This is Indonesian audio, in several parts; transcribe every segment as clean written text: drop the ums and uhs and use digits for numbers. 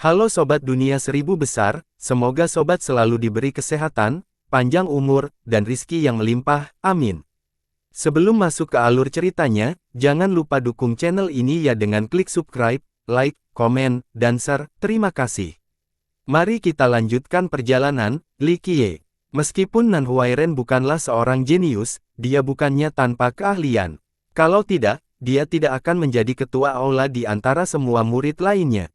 Halo Sobat Dunia Seribu Besar, semoga Sobat selalu diberi kesehatan, panjang umur, dan rizki yang melimpah, amin. Sebelum masuk ke alur ceritanya, jangan lupa dukung channel ini ya dengan klik subscribe, like, komen, dan share, terima kasih. Mari kita lanjutkan perjalanan, Li Qiye. Meskipun Nan Huairen bukanlah seorang jenius, dia bukannya tanpa keahlian. Kalau tidak, dia tidak akan menjadi ketua aula di antara semua murid lainnya.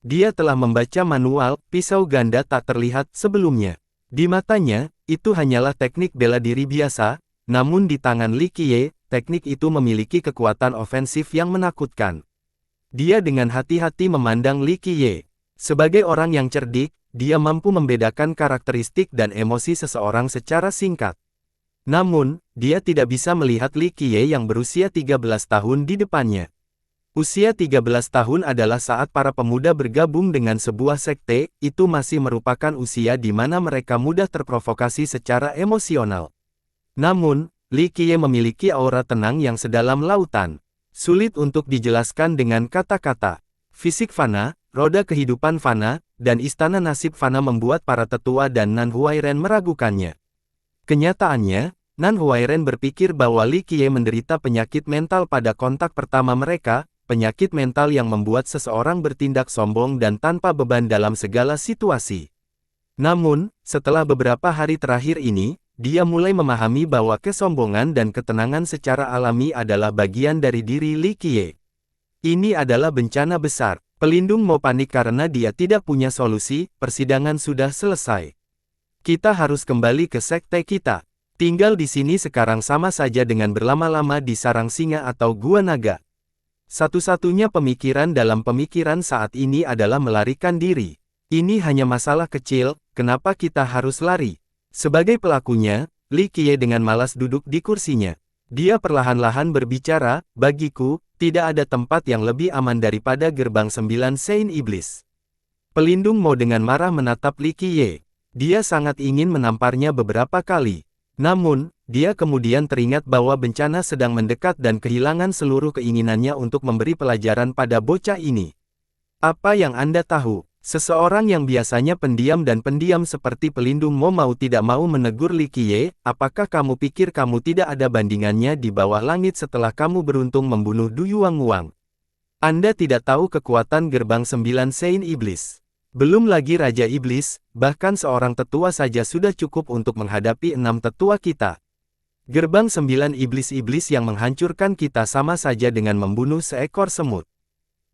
Dia telah membaca manual pisau ganda tak terlihat sebelumnya. Di matanya, itu hanyalah teknik bela diri biasa, namun di tangan Li Qiye, teknik itu memiliki kekuatan ofensif yang menakutkan. Dia dengan hati-hati memandang Li Qiye. Sebagai orang yang cerdik, dia mampu membedakan karakteristik dan emosi seseorang secara singkat. Namun, dia tidak bisa melihat Li Qiye yang berusia 13 tahun di depannya. Usia 13 tahun adalah saat para pemuda bergabung dengan sebuah sekte, itu masih merupakan usia di mana mereka mudah terprovokasi secara emosional. Namun, Li Qiye memiliki aura tenang yang sedalam lautan. Sulit untuk dijelaskan dengan kata-kata. Fisik fana, roda kehidupan fana, dan istana nasib fana membuat para tetua dan Nan Huairen meragukannya. Kenyataannya, Nan Huairen berpikir bahwa Li Qiye menderita penyakit mental pada kontak pertama mereka, penyakit mental yang membuat seseorang bertindak sombong dan tanpa beban dalam segala situasi. Namun, setelah beberapa hari terakhir ini, dia mulai memahami bahwa kesombongan dan ketenangan secara alami adalah bagian dari diri Li Qiye. Ini adalah bencana besar. Pelindung mau panik karena dia tidak punya solusi, persidangan sudah selesai. Kita harus kembali ke sekte kita. Tinggal di sini sekarang sama saja dengan berlama-lama di sarang singa atau gua naga. Satu-satunya pemikiran dalam pemikiran saat ini adalah melarikan diri. Ini hanya masalah kecil, kenapa kita harus lari? Sebagai pelakunya, Li Qiye dengan malas duduk di kursinya. Dia perlahan-lahan berbicara, bagiku, tidak ada tempat yang lebih aman daripada gerbang 9 Sein Iblis. Pelindung Mo dengan marah menatap Li Qiye. Dia sangat ingin menamparnya beberapa kali. Namun, dia kemudian teringat bahwa bencana sedang mendekat dan kehilangan seluruh keinginannya untuk memberi pelajaran pada bocah ini. Apa yang Anda tahu? Seseorang yang biasanya pendiam dan pendiam seperti pelindung Mo mau tidak mau menegur Li Qiye, apakah kamu pikir kamu tidak ada bandingannya di bawah langit setelah kamu beruntung membunuh Du Yuanguang? Anda tidak tahu kekuatan gerbang 9 Sein Iblis. Belum lagi Raja Iblis, bahkan seorang tetua saja sudah cukup untuk menghadapi 6 tetua kita. Gerbang 9 iblis-iblis yang menghancurkan kita sama saja dengan membunuh seekor semut.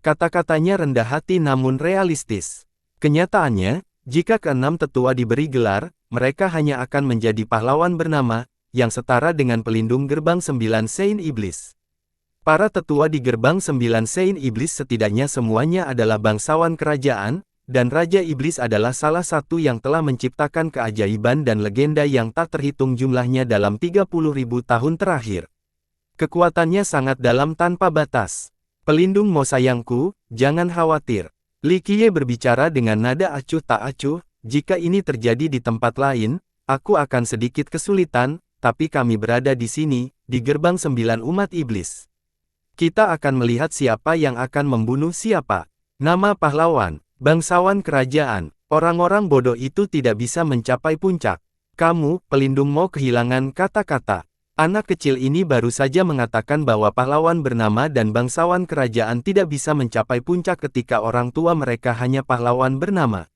Kata-katanya rendah hati namun realistis. Kenyataannya, jika ke-6 tetua diberi gelar, mereka hanya akan menjadi pahlawan bernama, yang setara dengan pelindung gerbang 9 Sein Iblis. Para tetua di gerbang 9 Sein Iblis setidaknya semuanya adalah bangsawan kerajaan, dan Raja Iblis adalah salah satu yang telah menciptakan keajaiban dan legenda yang tak terhitung jumlahnya dalam 30.000 tahun terakhir. Kekuatannya sangat dalam tanpa batas. Pelindung Mo sayangku, jangan khawatir. Li Qiye berbicara dengan nada acuh tak acuh, jika ini terjadi di tempat lain, aku akan sedikit kesulitan, tapi kami berada di sini, di gerbang 9 umat iblis. Kita akan melihat siapa yang akan membunuh siapa. Nama pahlawan. Bangsawan kerajaan, orang-orang bodoh itu tidak bisa mencapai puncak. Kamu, pelindung Mo kehilangan kata-kata. Anak kecil ini baru saja mengatakan bahwa pahlawan bernama dan bangsawan kerajaan tidak bisa mencapai puncak ketika orang tua mereka hanya pahlawan bernama.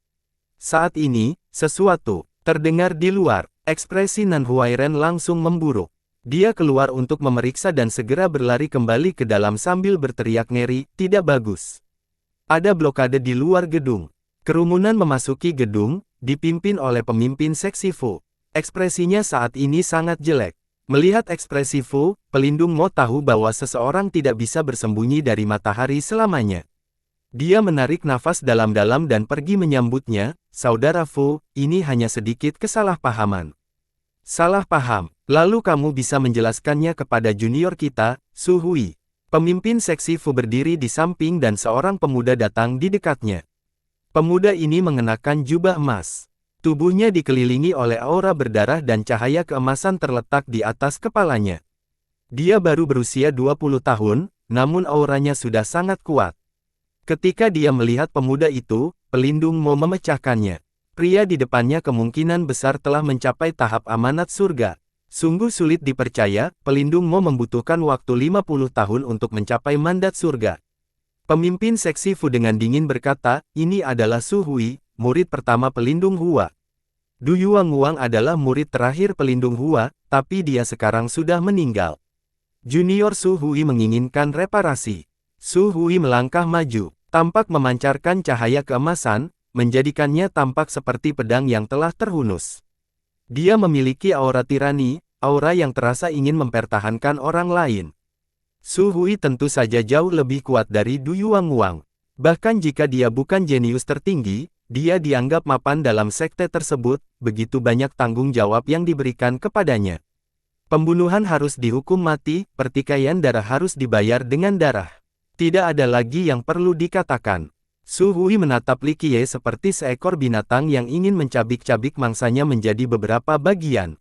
Saat ini, sesuatu terdengar di luar. Ekspresi Nan Huairen langsung memburuk. Dia keluar untuk memeriksa dan segera berlari kembali ke dalam sambil berteriak ngeri, tidak bagus. Ada blokade di luar gedung. Kerumunan memasuki gedung, dipimpin oleh pemimpin seksi Fu. Ekspresinya saat ini sangat jelek. Melihat ekspresi Fu, pelindung Mo tahu bahwa seseorang tidak bisa bersembunyi dari matahari selamanya. Dia menarik nafas dalam-dalam dan pergi menyambutnya, Saudara Fu, ini hanya sedikit kesalahpahaman. Salah paham, lalu kamu bisa menjelaskannya kepada junior kita, Su Hui. Pemimpin seksi Fu berdiri di samping dan seorang pemuda datang di dekatnya. Pemuda ini mengenakan jubah emas. Tubuhnya dikelilingi oleh aura berdarah dan cahaya keemasan terletak di atas kepalanya. Dia baru berusia 20 tahun, namun auranya sudah sangat kuat. Ketika dia melihat pemuda itu, pelindung Mo memecahkannya. Pria di depannya kemungkinan besar telah mencapai tahap amanat surga. Sungguh sulit dipercaya, pelindung Mo membutuhkan waktu 50 tahun untuk mencapai mandat surga. Pemimpin seksi Fu dengan dingin berkata, ini adalah Su Hui, murid pertama pelindung Hua. Du Yuanguang adalah murid terakhir pelindung Hua, tapi dia sekarang sudah meninggal. Junior Su Hui menginginkan reparasi. Su Hui melangkah maju, tampak memancarkan cahaya keemasan, menjadikannya tampak seperti pedang yang telah terhunus. Dia memiliki aura tirani, aura yang terasa ingin mempertahankan orang lain. Su Hui tentu saja jauh lebih kuat dari Du Yuanguang. Bahkan jika dia bukan jenius tertinggi, dia dianggap mapan dalam sekte tersebut, begitu banyak tanggung jawab yang diberikan kepadanya. Pembunuhan harus dihukum mati, pertikaian darah harus dibayar dengan darah. Tidak ada lagi yang perlu dikatakan. Su Hui menatap Li Qiye seperti seekor binatang yang ingin mencabik-cabik mangsanya menjadi beberapa bagian.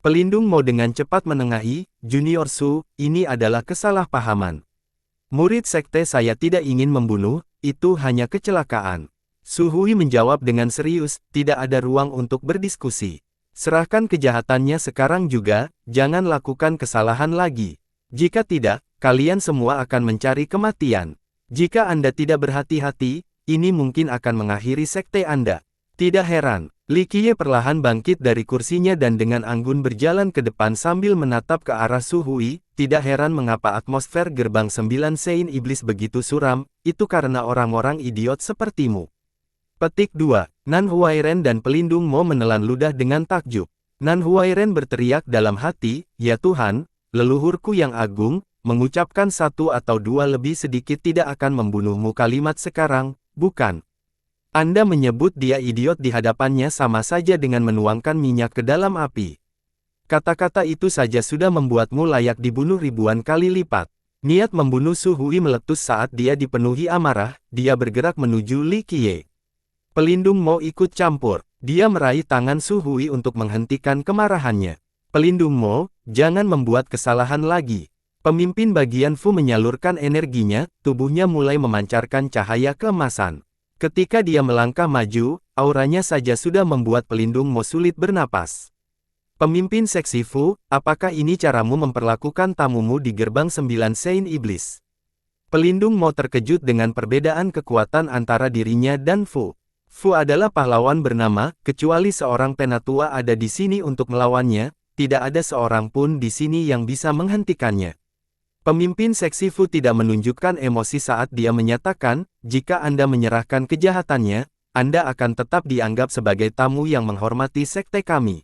Pelindung Mo dengan cepat menengahi, Junior Su, ini adalah kesalahpahaman. Murid sekte saya tidak ingin membunuh, itu hanya kecelakaan. Su Hui menjawab dengan serius, tidak ada ruang untuk berdiskusi. Serahkan kejahatannya sekarang juga, jangan lakukan kesalahan lagi. Jika tidak, kalian semua akan mencari kematian. Jika Anda tidak berhati-hati, ini mungkin akan mengakhiri sekte Anda. Tidak heran, Li Qiye perlahan bangkit dari kursinya dan dengan anggun berjalan ke depan sambil menatap ke arah Su Hui. Tidak heran mengapa atmosfer gerbang 9 Sein Iblis begitu suram, itu karena orang-orang idiot sepertimu. Petik 2. Nan Huairen dan pelindung Mo menelan ludah dengan takjub. Nan Huairen berteriak dalam hati, ya Tuhan, leluhurku yang agung, mengucapkan satu atau dua lebih sedikit tidak akan membunuhmu kalimat sekarang, bukan. Anda menyebut dia idiot di hadapannya sama saja dengan menuangkan minyak ke dalam api. Kata-kata itu saja sudah membuatmu layak dibunuh ribuan kali lipat. Niat membunuh Su Hui meletus saat dia dipenuhi amarah, dia bergerak menuju Li Qiye. Pelindung Mo ikut campur, dia meraih tangan Su Hui untuk menghentikan kemarahannya. Pelindung Mo, jangan membuat kesalahan lagi. Pemimpin bagian Fu menyalurkan energinya, tubuhnya mulai memancarkan cahaya keemasan. Ketika dia melangkah maju, auranya saja sudah membuat pelindung Mo sulit bernapas. Pemimpin seksi Fu, apakah ini caramu memperlakukan tamumu di gerbang 9 Sein Iblis? Pelindung Mo terkejut dengan perbedaan kekuatan antara dirinya dan Fu. Fu adalah pahlawan bernama, kecuali seorang penatua ada di sini untuk melawannya, tidak ada seorang pun di sini yang bisa menghentikannya. Pemimpin seksi Fu tidak menunjukkan emosi saat dia menyatakan, jika Anda menyerahkan kejahatannya, Anda akan tetap dianggap sebagai tamu yang menghormati sekte kami.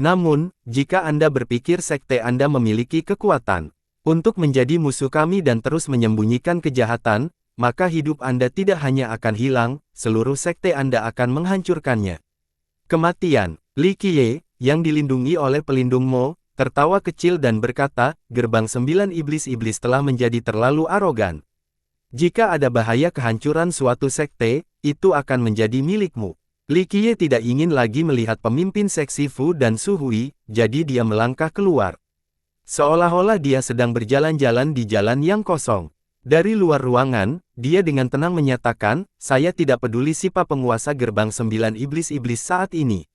Namun, jika Anda berpikir sekte Anda memiliki kekuatan untuk menjadi musuh kami dan terus menyembunyikan kejahatan, maka hidup Anda tidak hanya akan hilang, seluruh sekte Anda akan menghancurkannya. Kematian. Li Qiye, yang dilindungi oleh pelindung Mo, tertawa kecil dan berkata, gerbang 9 iblis-iblis telah menjadi terlalu arogan. Jika ada bahaya kehancuran suatu sekte, itu akan menjadi milikmu. Li Qiye tidak ingin lagi melihat pemimpin seksi Fu dan Su Hui, jadi dia melangkah keluar. Seolah-olah dia sedang berjalan-jalan di jalan yang kosong. Dari luar ruangan, dia dengan tenang menyatakan, saya tidak peduli siapa penguasa gerbang 9 iblis-iblis saat ini.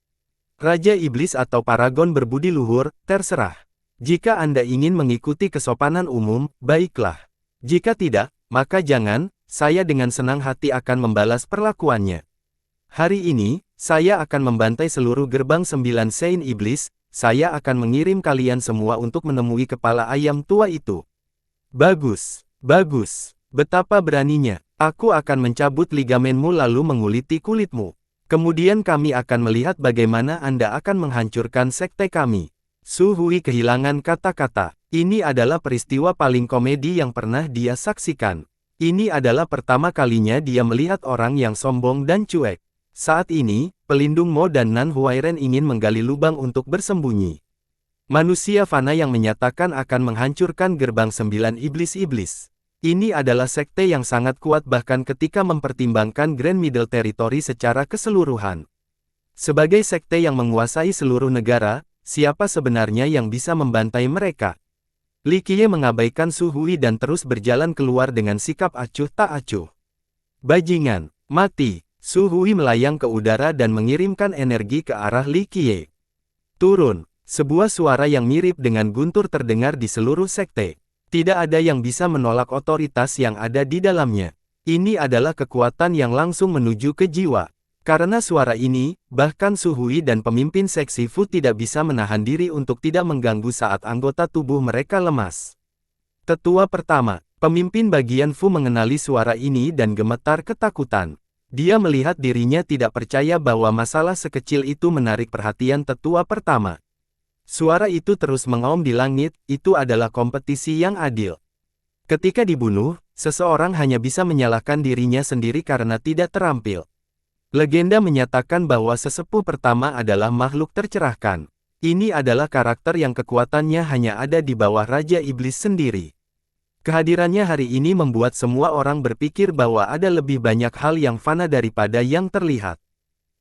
Raja Iblis atau Paragon berbudi luhur, terserah. Jika Anda ingin mengikuti kesopanan umum, baiklah. Jika tidak, maka jangan, saya dengan senang hati akan membalas perlakuannya. Hari ini, saya akan membantai seluruh gerbang 9 Sein Iblis, saya akan mengirim kalian semua untuk menemui kepala ayam tua itu. Bagus, bagus, betapa beraninya, aku akan mencabut ligamenmu lalu menguliti kulitmu. Kemudian kami akan melihat bagaimana Anda akan menghancurkan sekte kami. Su Hui kehilangan kata-kata. Ini adalah peristiwa paling komedi yang pernah dia saksikan. Ini adalah pertama kalinya dia melihat orang yang sombong dan cuek. Saat ini, pelindung Mo dan Nan Huairen ingin menggali lubang untuk bersembunyi. Manusia fana yang menyatakan akan menghancurkan gerbang 9 iblis-iblis. Ini adalah sekte yang sangat kuat bahkan ketika mempertimbangkan Grand Middle Territory secara keseluruhan. Sebagai sekte yang menguasai seluruh negara, siapa sebenarnya yang bisa membantai mereka? Li Qiye mengabaikan Su Hui dan terus berjalan keluar dengan sikap acuh tak acuh. Bajingan, mati! Su Hui melayang ke udara dan mengirimkan energi ke arah Li Qiye. Turun! Sebuah suara yang mirip dengan guntur terdengar di seluruh sekte. Tidak ada yang bisa menolak otoritas yang ada di dalamnya. Ini adalah kekuatan yang langsung menuju ke jiwa. Karena suara ini, bahkan Su Hui dan pemimpin seksi Fu tidak bisa menahan diri untuk tidak mengganggu saat anggota tubuh mereka lemas. Tetua pertama, pemimpin bagian Fu mengenali suara ini dan gemetar ketakutan. Dia melihat dirinya tidak percaya bahwa masalah sekecil itu menarik perhatian tetua pertama. Suara itu terus mengaum di langit, itu adalah kompetisi yang adil. Ketika dibunuh, seseorang hanya bisa menyalahkan dirinya sendiri karena tidak terampil. Legenda menyatakan bahwa sesepuh pertama adalah makhluk tercerahkan. Ini adalah karakter yang kekuatannya hanya ada di bawah Raja Iblis sendiri. Kehadirannya hari ini membuat semua orang berpikir bahwa ada lebih banyak hal yang fana daripada yang terlihat.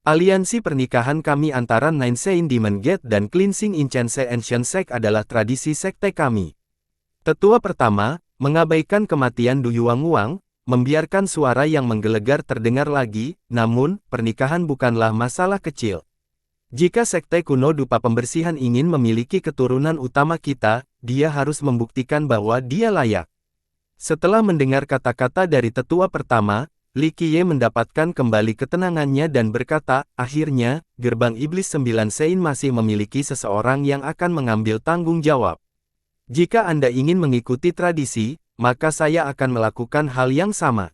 Aliansi pernikahan kami antara Nine Sein Demon Gate dan Cleansing Incense Ancient Sect adalah tradisi sekte kami. Tetua pertama, mengabaikan kematian Du Yuanguang, membiarkan suara yang menggelegar terdengar lagi, namun, pernikahan bukanlah masalah kecil. Jika sekte kuno dupa pembersihan ingin memiliki keturunan utama kita, dia harus membuktikan bahwa dia layak. Setelah mendengar kata-kata dari tetua pertama, Li Qiye mendapatkan kembali ketenangannya dan berkata, akhirnya, gerbang iblis 9 Sein masih memiliki seseorang yang akan mengambil tanggung jawab. Jika Anda ingin mengikuti tradisi, maka saya akan melakukan hal yang sama.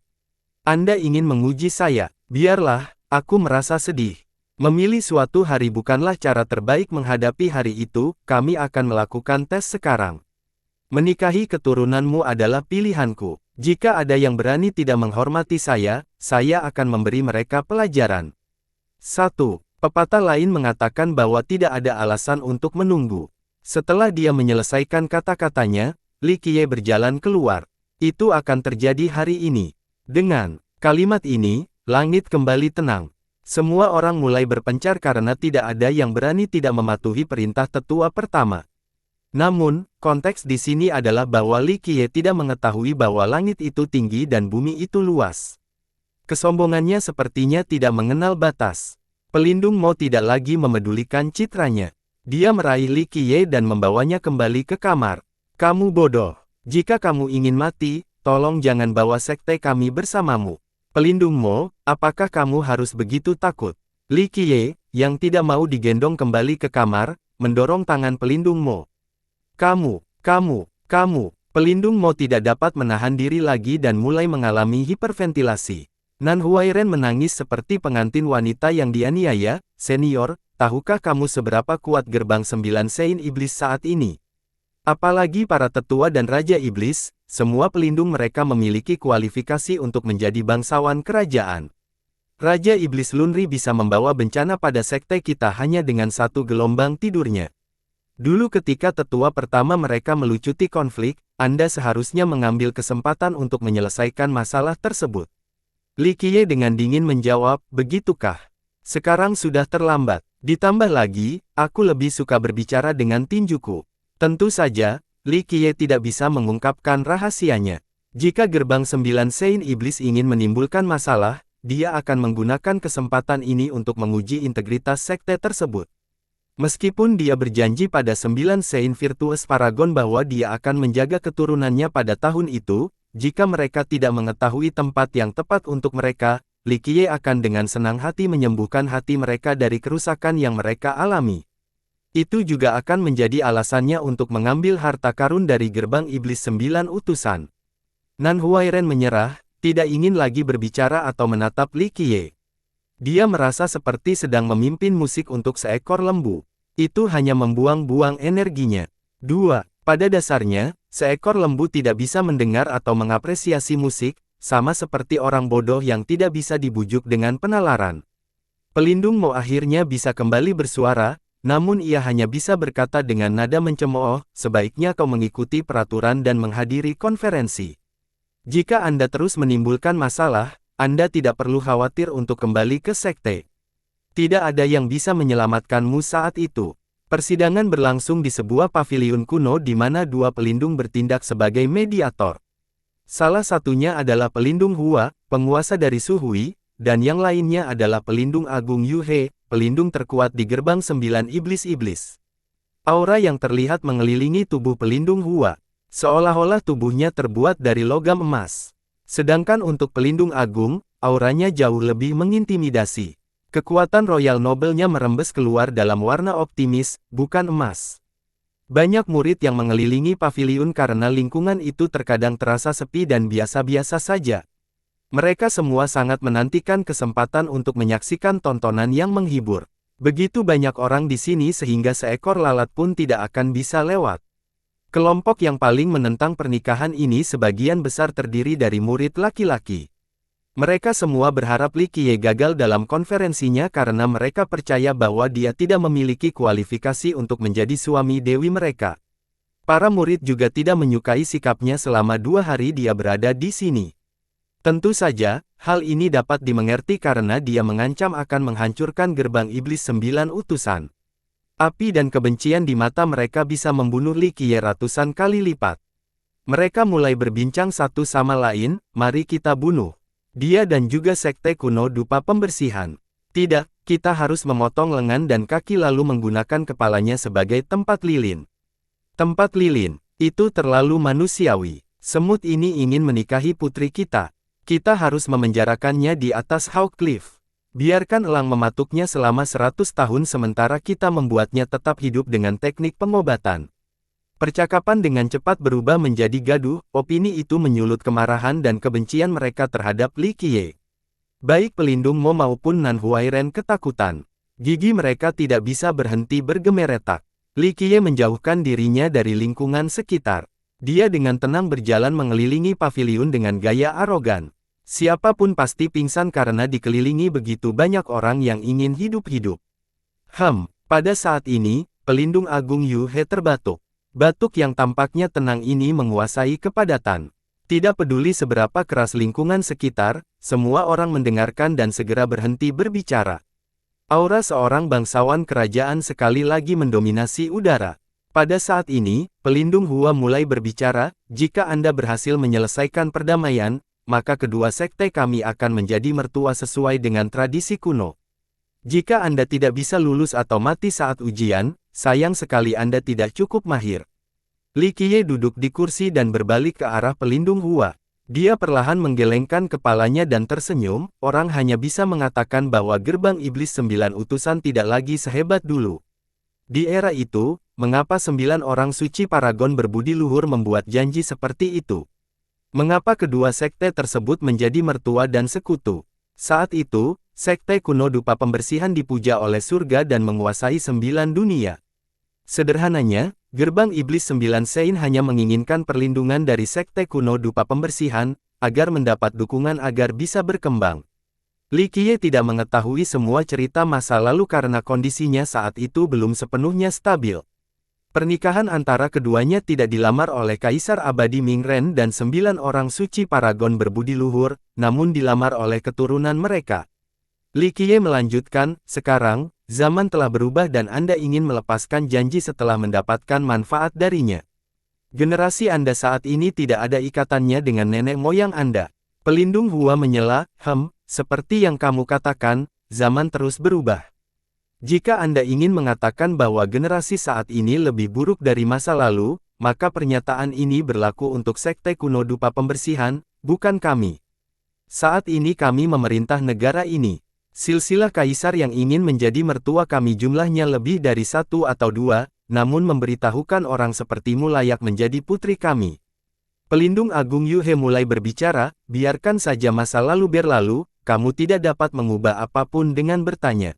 Anda ingin menguji saya, biarlah, aku merasa sedih. Memilih suatu hari bukanlah cara terbaik menghadapi hari itu, kami akan melakukan tes sekarang. Menikahi keturunanmu adalah pilihanku. Jika ada yang berani tidak menghormati saya akan memberi mereka pelajaran. 1. Pepatah lain mengatakan bahwa tidak ada alasan untuk menunggu. Setelah dia menyelesaikan kata-katanya, Li Qiye berjalan keluar. Itu akan terjadi hari ini. Dengan kalimat ini, langit kembali tenang. Semua orang mulai berpencar karena tidak ada yang berani tidak mematuhi perintah tetua pertama. Namun, konteks di sini adalah bahwa Li Qiye tidak mengetahui bahwa langit itu tinggi dan bumi itu luas. Kesombongannya sepertinya tidak mengenal batas. Pelindung Mo tidak lagi memedulikan citranya. Dia meraih Li Qiye dan membawanya kembali ke kamar. Kamu bodoh. Jika kamu ingin mati, tolong jangan bawa sekte kami bersamamu. Pelindung Mo, apakah kamu harus begitu takut? Li Qiye, yang tidak mau digendong kembali ke kamar, mendorong tangan pelindung Mo. Kamu. Pelindung Mo tidak dapat menahan diri lagi dan mulai mengalami hiperventilasi. Nan Huairen menangis seperti pengantin wanita yang dianiaya. Senior, tahukah kamu seberapa kuat gerbang 9 Sein Iblis saat ini? Apalagi para tetua dan Raja Iblis, semua pelindung mereka memiliki kualifikasi untuk menjadi bangsawan kerajaan. Raja Iblis Lunri bisa membawa bencana pada sekte kita hanya dengan satu gelombang tidurnya. Dulu ketika tetua pertama mereka melucuti konflik, Anda seharusnya mengambil kesempatan untuk menyelesaikan masalah tersebut. Li Qiye dengan dingin menjawab, begitukah? Sekarang sudah terlambat. Ditambah lagi, aku lebih suka berbicara dengan tinjuku. Tentu saja, Li Qiye tidak bisa mengungkapkan rahasianya. Jika gerbang 9 Sein Iblis ingin menimbulkan masalah, dia akan menggunakan kesempatan ini untuk menguji integritas sekte tersebut. Meskipun dia berjanji pada 9 Sein Virtuous Paragon bahwa dia akan menjaga keturunannya pada tahun itu, jika mereka tidak mengetahui tempat yang tepat untuk mereka, Li Qiye akan dengan senang hati menyembuhkan hati mereka dari kerusakan yang mereka alami. Itu juga akan menjadi alasannya untuk mengambil harta karun dari gerbang iblis 9 utusan. Nan Huairen menyerah, tidak ingin lagi berbicara atau menatap Li Qiye. Dia merasa seperti sedang memimpin musik untuk seekor lembu. Itu hanya membuang-buang energinya. 2. Pada dasarnya, seekor lembu tidak bisa mendengar atau mengapresiasi musik, sama seperti orang bodoh yang tidak bisa dibujuk dengan penalaran. Pelindung Mo akhirnya bisa kembali bersuara, namun ia hanya bisa berkata dengan nada mencemooh, sebaiknya kau mengikuti peraturan dan menghadiri konferensi. Jika Anda terus menimbulkan masalah, Anda tidak perlu khawatir untuk kembali ke sekte. Tidak ada yang bisa menyelamatkanmu saat itu. Persidangan berlangsung di sebuah paviliun kuno di mana dua pelindung bertindak sebagai mediator. Salah satunya adalah pelindung Hua, penguasa dari Su Hui, dan yang lainnya adalah pelindung agung Yu He, pelindung terkuat di gerbang 9 iblis-iblis. Aura yang terlihat mengelilingi tubuh pelindung Hua, seolah-olah tubuhnya terbuat dari logam emas. Sedangkan untuk pelindung agung, auranya jauh lebih mengintimidasi. Kekuatan Royal Noble-nya merembes keluar dalam warna optimis, bukan emas. Banyak murid yang mengelilingi paviliun karena lingkungan itu terkadang terasa sepi dan biasa-biasa saja. Mereka semua sangat menantikan kesempatan untuk menyaksikan tontonan yang menghibur. Begitu banyak orang di sini sehingga seekor lalat pun tidak akan bisa lewat. Kelompok yang paling menentang pernikahan ini sebagian besar terdiri dari murid laki-laki. Mereka semua berharap Li Qiye gagal dalam konferensinya karena mereka percaya bahwa dia tidak memiliki kualifikasi untuk menjadi suami dewi mereka. Para murid juga tidak menyukai sikapnya selama 2 hari dia berada di sini. Tentu saja, hal ini dapat dimengerti karena dia mengancam akan menghancurkan gerbang iblis 9 utusan. Api dan kebencian di mata mereka bisa membunuh Li Qiye ratusan kali lipat. Mereka mulai berbincang satu sama lain, mari kita bunuh dia dan juga sekte kuno dupa pembersihan. Tidak, kita harus memotong lengan dan kaki lalu menggunakan kepalanya sebagai tempat lilin. Tempat lilin, itu terlalu manusiawi. Semut ini ingin menikahi putri kita. Kita harus memenjarakannya di atas Hawk Cliff. Biarkan elang mematuknya selama 100 tahun sementara kita membuatnya tetap hidup dengan teknik pengobatan. Percakapan dengan cepat berubah menjadi gaduh, opini itu menyulut kemarahan dan kebencian mereka terhadap Li Qiye. Baik pelindung Mo maupun Nan Huairen ketakutan. Gigi mereka tidak bisa berhenti bergemeretak. Li Qiye menjauhkan dirinya dari lingkungan sekitar. Dia dengan tenang berjalan mengelilingi paviliun dengan gaya arogan. Siapapun pasti pingsan karena dikelilingi begitu banyak orang yang ingin hidup-hidup. Pada saat ini, pelindung agung Yu He terbatuk. Batuk yang tampaknya tenang ini menguasai kepadatan. Tidak peduli seberapa keras lingkungan sekitar, semua orang mendengarkan dan segera berhenti berbicara. Aura seorang bangsawan kerajaan sekali lagi mendominasi udara. Pada saat ini, pelindung Hua mulai berbicara, jika Anda berhasil menyelesaikan perdamaian, maka kedua sekte kami akan menjadi mertua sesuai dengan tradisi kuno. Jika Anda tidak bisa lulus atau mati saat ujian, sayang sekali Anda tidak cukup mahir. Li Qiye duduk di kursi dan berbalik ke arah pelindung Hua. Dia perlahan menggelengkan kepalanya dan tersenyum, orang hanya bisa mengatakan bahwa gerbang iblis 9 utusan tidak lagi sehebat dulu. Di era itu, mengapa 9 orang suci paragon berbudi luhur membuat janji seperti itu? Mengapa kedua sekte tersebut menjadi mertua dan sekutu? Saat itu, sekte kuno dupa pembersihan dipuja oleh surga dan menguasai 9 dunia. Sederhananya, gerbang iblis 9 Sein hanya menginginkan perlindungan dari sekte kuno dupa pembersihan, agar mendapat dukungan agar bisa berkembang. Li Qiye tidak mengetahui semua cerita masa lalu karena kondisinya saat itu belum sepenuhnya stabil. Pernikahan antara keduanya tidak dilamar oleh Kaisar Abadi Mingren dan 9 orang suci paragon berbudi luhur, namun dilamar oleh keturunan mereka. Li Qiye melanjutkan, sekarang, zaman telah berubah dan Anda ingin melepaskan janji setelah mendapatkan manfaat darinya. Generasi Anda saat ini tidak ada ikatannya dengan nenek moyang Anda. Pelindung Hua menyela, seperti yang kamu katakan, zaman terus berubah. Jika Anda ingin mengatakan bahwa generasi saat ini lebih buruk dari masa lalu, maka pernyataan ini berlaku untuk sekte kuno dupa pembersihan, bukan kami. Saat ini kami memerintah negara ini. Silsilah kaisar yang ingin menjadi mertua kami jumlahnya lebih dari 1 atau 2, namun memberitahukan orang sepertimu layak menjadi putri kami. Pelindung agung Yu He mulai berbicara, biarkan saja masa lalu berlalu, kamu tidak dapat mengubah apapun dengan bertanya.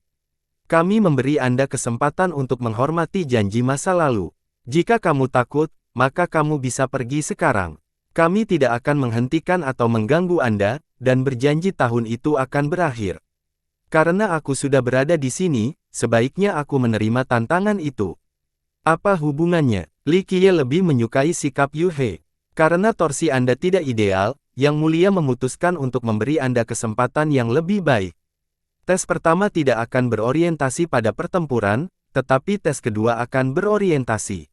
Kami memberi Anda kesempatan untuk menghormati janji masa lalu. Jika kamu takut, maka kamu bisa pergi sekarang. Kami tidak akan menghentikan atau mengganggu Anda, dan berjanji tahun itu akan berakhir. Karena aku sudah berada di sini, sebaiknya aku menerima tantangan itu. Apa hubungannya? Li Qiye lebih menyukai sikap Yu He. Karena torsi Anda tidak ideal, Yang Mulia memutuskan untuk memberi Anda kesempatan yang lebih baik. Tes pertama tidak akan berorientasi pada pertempuran, tetapi tes kedua akan berorientasi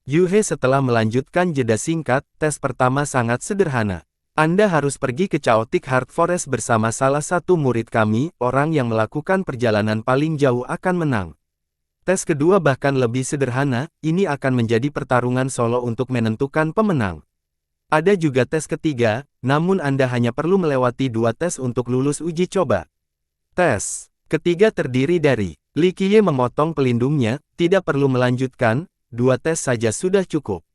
Yuhe setelah melanjutkan jeda singkat, tes pertama sangat sederhana. Anda harus pergi ke Chaotic Heart Forest bersama salah satu murid kami, orang yang melakukan perjalanan paling jauh akan menang. Tes kedua bahkan lebih sederhana, ini akan menjadi pertarungan solo untuk menentukan pemenang. Ada juga tes ketiga, namun Anda hanya perlu melewati 2 tes untuk lulus uji coba. Tes ketiga terdiri dari, Li Qiye memotong pelindungnya, tidak perlu melanjutkan, 2 tes saja sudah cukup.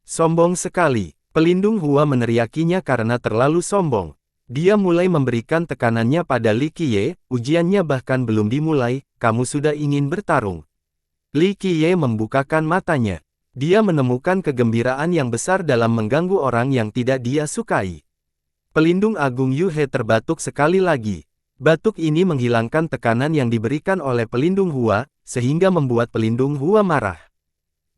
Sombong sekali, pelindung Hua meneriakinya karena terlalu sombong. Dia mulai memberikan tekanannya pada Li Qiye, ujiannya bahkan belum dimulai, kamu sudah ingin bertarung. Li Qiye membukakan matanya. Dia menemukan kegembiraan yang besar dalam mengganggu orang yang tidak dia sukai. Pelindung Agung Yuhe terbatuk sekali lagi. Batuk ini menghilangkan tekanan yang diberikan oleh pelindung Hua, sehingga membuat pelindung Hua marah.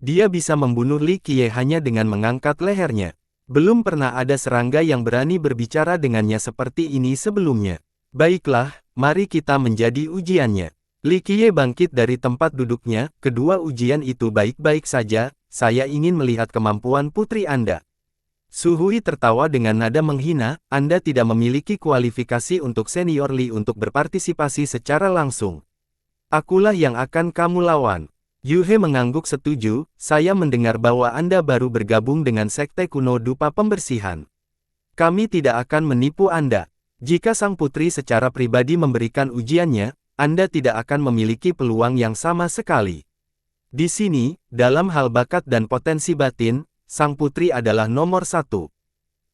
Dia bisa membunuh Li Qiye hanya dengan mengangkat lehernya. Belum pernah ada serangga yang berani berbicara dengannya seperti ini sebelumnya. Baiklah, mari kita menjadi ujiannya. Li Qiye bangkit dari tempat duduknya, kedua ujian itu baik-baik saja, saya ingin melihat kemampuan putri Anda. Su Hui tertawa dengan nada menghina, Anda tidak memiliki kualifikasi untuk senior Li untuk berpartisipasi secara langsung. Akulah yang akan kamu lawan. Yuhe mengangguk setuju, saya mendengar bahwa Anda baru bergabung dengan Sekte Kuno Dupa Pembersihan. Kami tidak akan menipu Anda. Jika sang putri secara pribadi memberikan ujiannya, Anda tidak akan memiliki peluang yang sama sekali. Di sini, dalam hal bakat dan potensi batin, sang putri adalah nomor 1.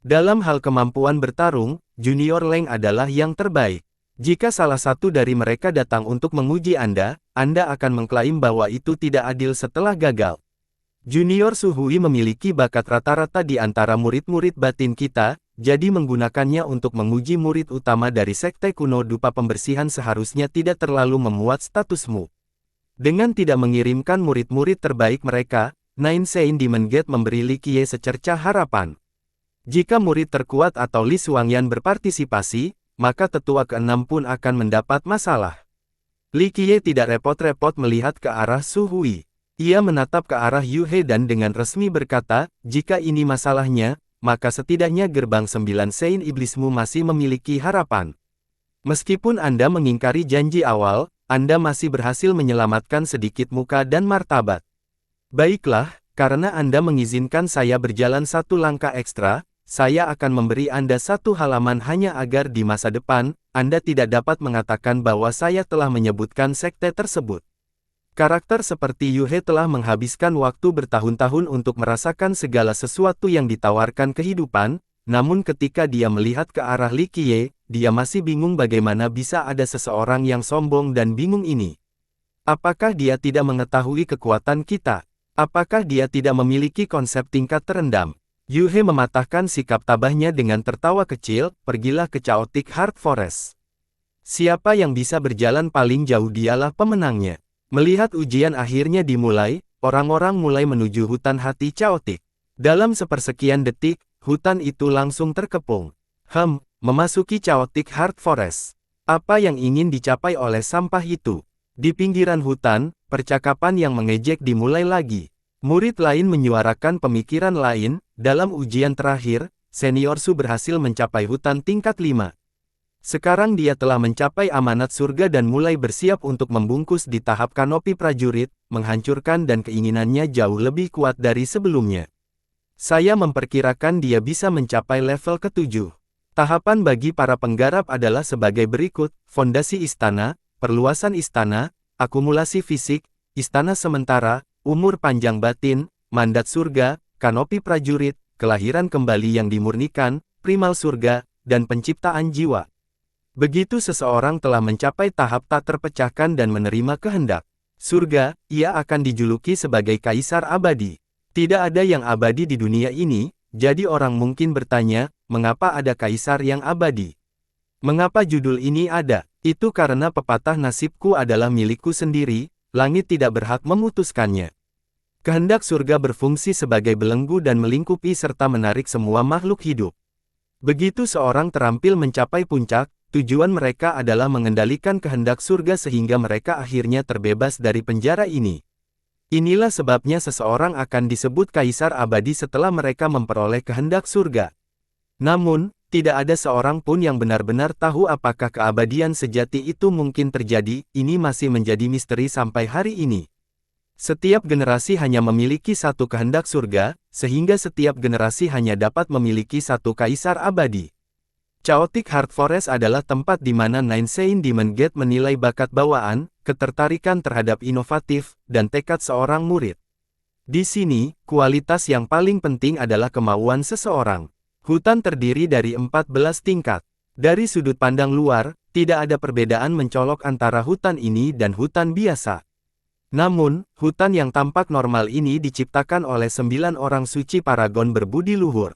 Dalam hal kemampuan bertarung, Junior Leng adalah yang terbaik. Jika salah satu dari mereka datang untuk menguji Anda akan mengklaim bahwa itu tidak adil setelah gagal. Junior Su Hui memiliki bakat rata-rata di antara murid-murid batin kita, jadi menggunakannya untuk menguji murid utama dari Sekte Kuno Dupa Pembersihan seharusnya tidak terlalu memuat statusmu. Dengan tidak mengirimkan murid-murid terbaik mereka, Nine Sein Demon Gate memberi Li Qiye secercah harapan. Jika murid terkuat atau Li Xuangyan berpartisipasi, maka tetua ke-6 pun akan mendapat masalah. Li Qiye tidak repot-repot melihat ke arah Su Hui. Ia menatap ke arah Yuhe dan dengan resmi berkata, jika ini masalahnya, maka setidaknya gerbang 9 Sein iblismu masih memiliki harapan. Meskipun Anda mengingkari janji awal, Anda masih berhasil menyelamatkan sedikit muka dan martabat. Baiklah, karena Anda mengizinkan saya berjalan 1 langkah ekstra, saya akan memberi Anda 1 halaman hanya agar di masa depan, Anda tidak dapat mengatakan bahwa saya telah menyebutkan sekte tersebut. Karakter seperti Yuhe telah menghabiskan waktu bertahun-tahun untuk merasakan segala sesuatu yang ditawarkan kehidupan, namun ketika dia melihat ke arah Li Qiye, dia masih bingung bagaimana bisa ada seseorang yang sombong dan bingung ini. Apakah dia tidak mengetahui kekuatan kita? Apakah dia tidak memiliki konsep tingkat terendam? Yuhe mematahkan sikap tabahnya dengan tertawa kecil, pergilah ke Chaotic Heart Forest. Siapa yang bisa berjalan paling jauh dialah pemenangnya. Melihat ujian akhirnya dimulai, orang-orang mulai menuju hutan hati Chaotic. Dalam sepersekian detik, hutan itu langsung terkepung. Memasuki Chaotic Heart Forest. Apa yang ingin dicapai oleh sampah itu? Di pinggiran hutan, percakapan yang mengejek dimulai lagi. Murid lain menyuarakan pemikiran lain, dalam ujian terakhir, Senior Su berhasil mencapai hutan tingkat 5. Sekarang dia telah mencapai amanat surga dan mulai bersiap untuk membungkus di tahap kanopi prajurit, menghancurkan dan keinginannya jauh lebih kuat dari sebelumnya. Saya memperkirakan dia bisa mencapai level ke-7. Tahapan bagi para penggarap adalah sebagai berikut, fondasi istana, perluasan istana, akumulasi fisik, istana sementara, umur panjang batin, mandat surga, kanopi prajurit, kelahiran kembali yang dimurnikan, primal surga, dan penciptaan jiwa. Begitu seseorang telah mencapai tahap tak terpecahkan dan menerima kehendak surga, ia akan dijuluki sebagai kaisar abadi. Tidak ada yang abadi di dunia ini, jadi orang mungkin bertanya, mengapa ada kaisar yang abadi? Mengapa judul ini ada? Itu karena pepatah nasibku adalah milikku sendiri, langit tidak berhak memutuskannya. Kehendak surga berfungsi sebagai belenggu dan melingkupi serta menarik semua makhluk hidup. Begitu seorang terampil mencapai puncak, tujuan mereka adalah mengendalikan kehendak surga sehingga mereka akhirnya terbebas dari penjara ini. Inilah sebabnya seseorang akan disebut kaisar abadi setelah mereka memperoleh kehendak surga. Namun, tidak ada seorang pun yang benar-benar tahu apakah keabadian sejati itu mungkin terjadi. Ini masih menjadi misteri sampai hari ini. Setiap generasi hanya memiliki satu kehendak surga, sehingga setiap generasi hanya dapat memiliki satu kaisar abadi. Chaotic Heart Forest adalah tempat di mana Nine Saint Demon Gate menilai bakat bawaan, ketertarikan terhadap inovatif, dan tekad seorang murid. Di sini, kualitas yang paling penting adalah kemauan seseorang. Hutan terdiri dari 14 tingkat. Dari sudut pandang luar, tidak ada perbedaan mencolok antara hutan ini dan hutan biasa. Namun, hutan yang tampak normal ini diciptakan oleh 9 orang suci paragon berbudi luhur.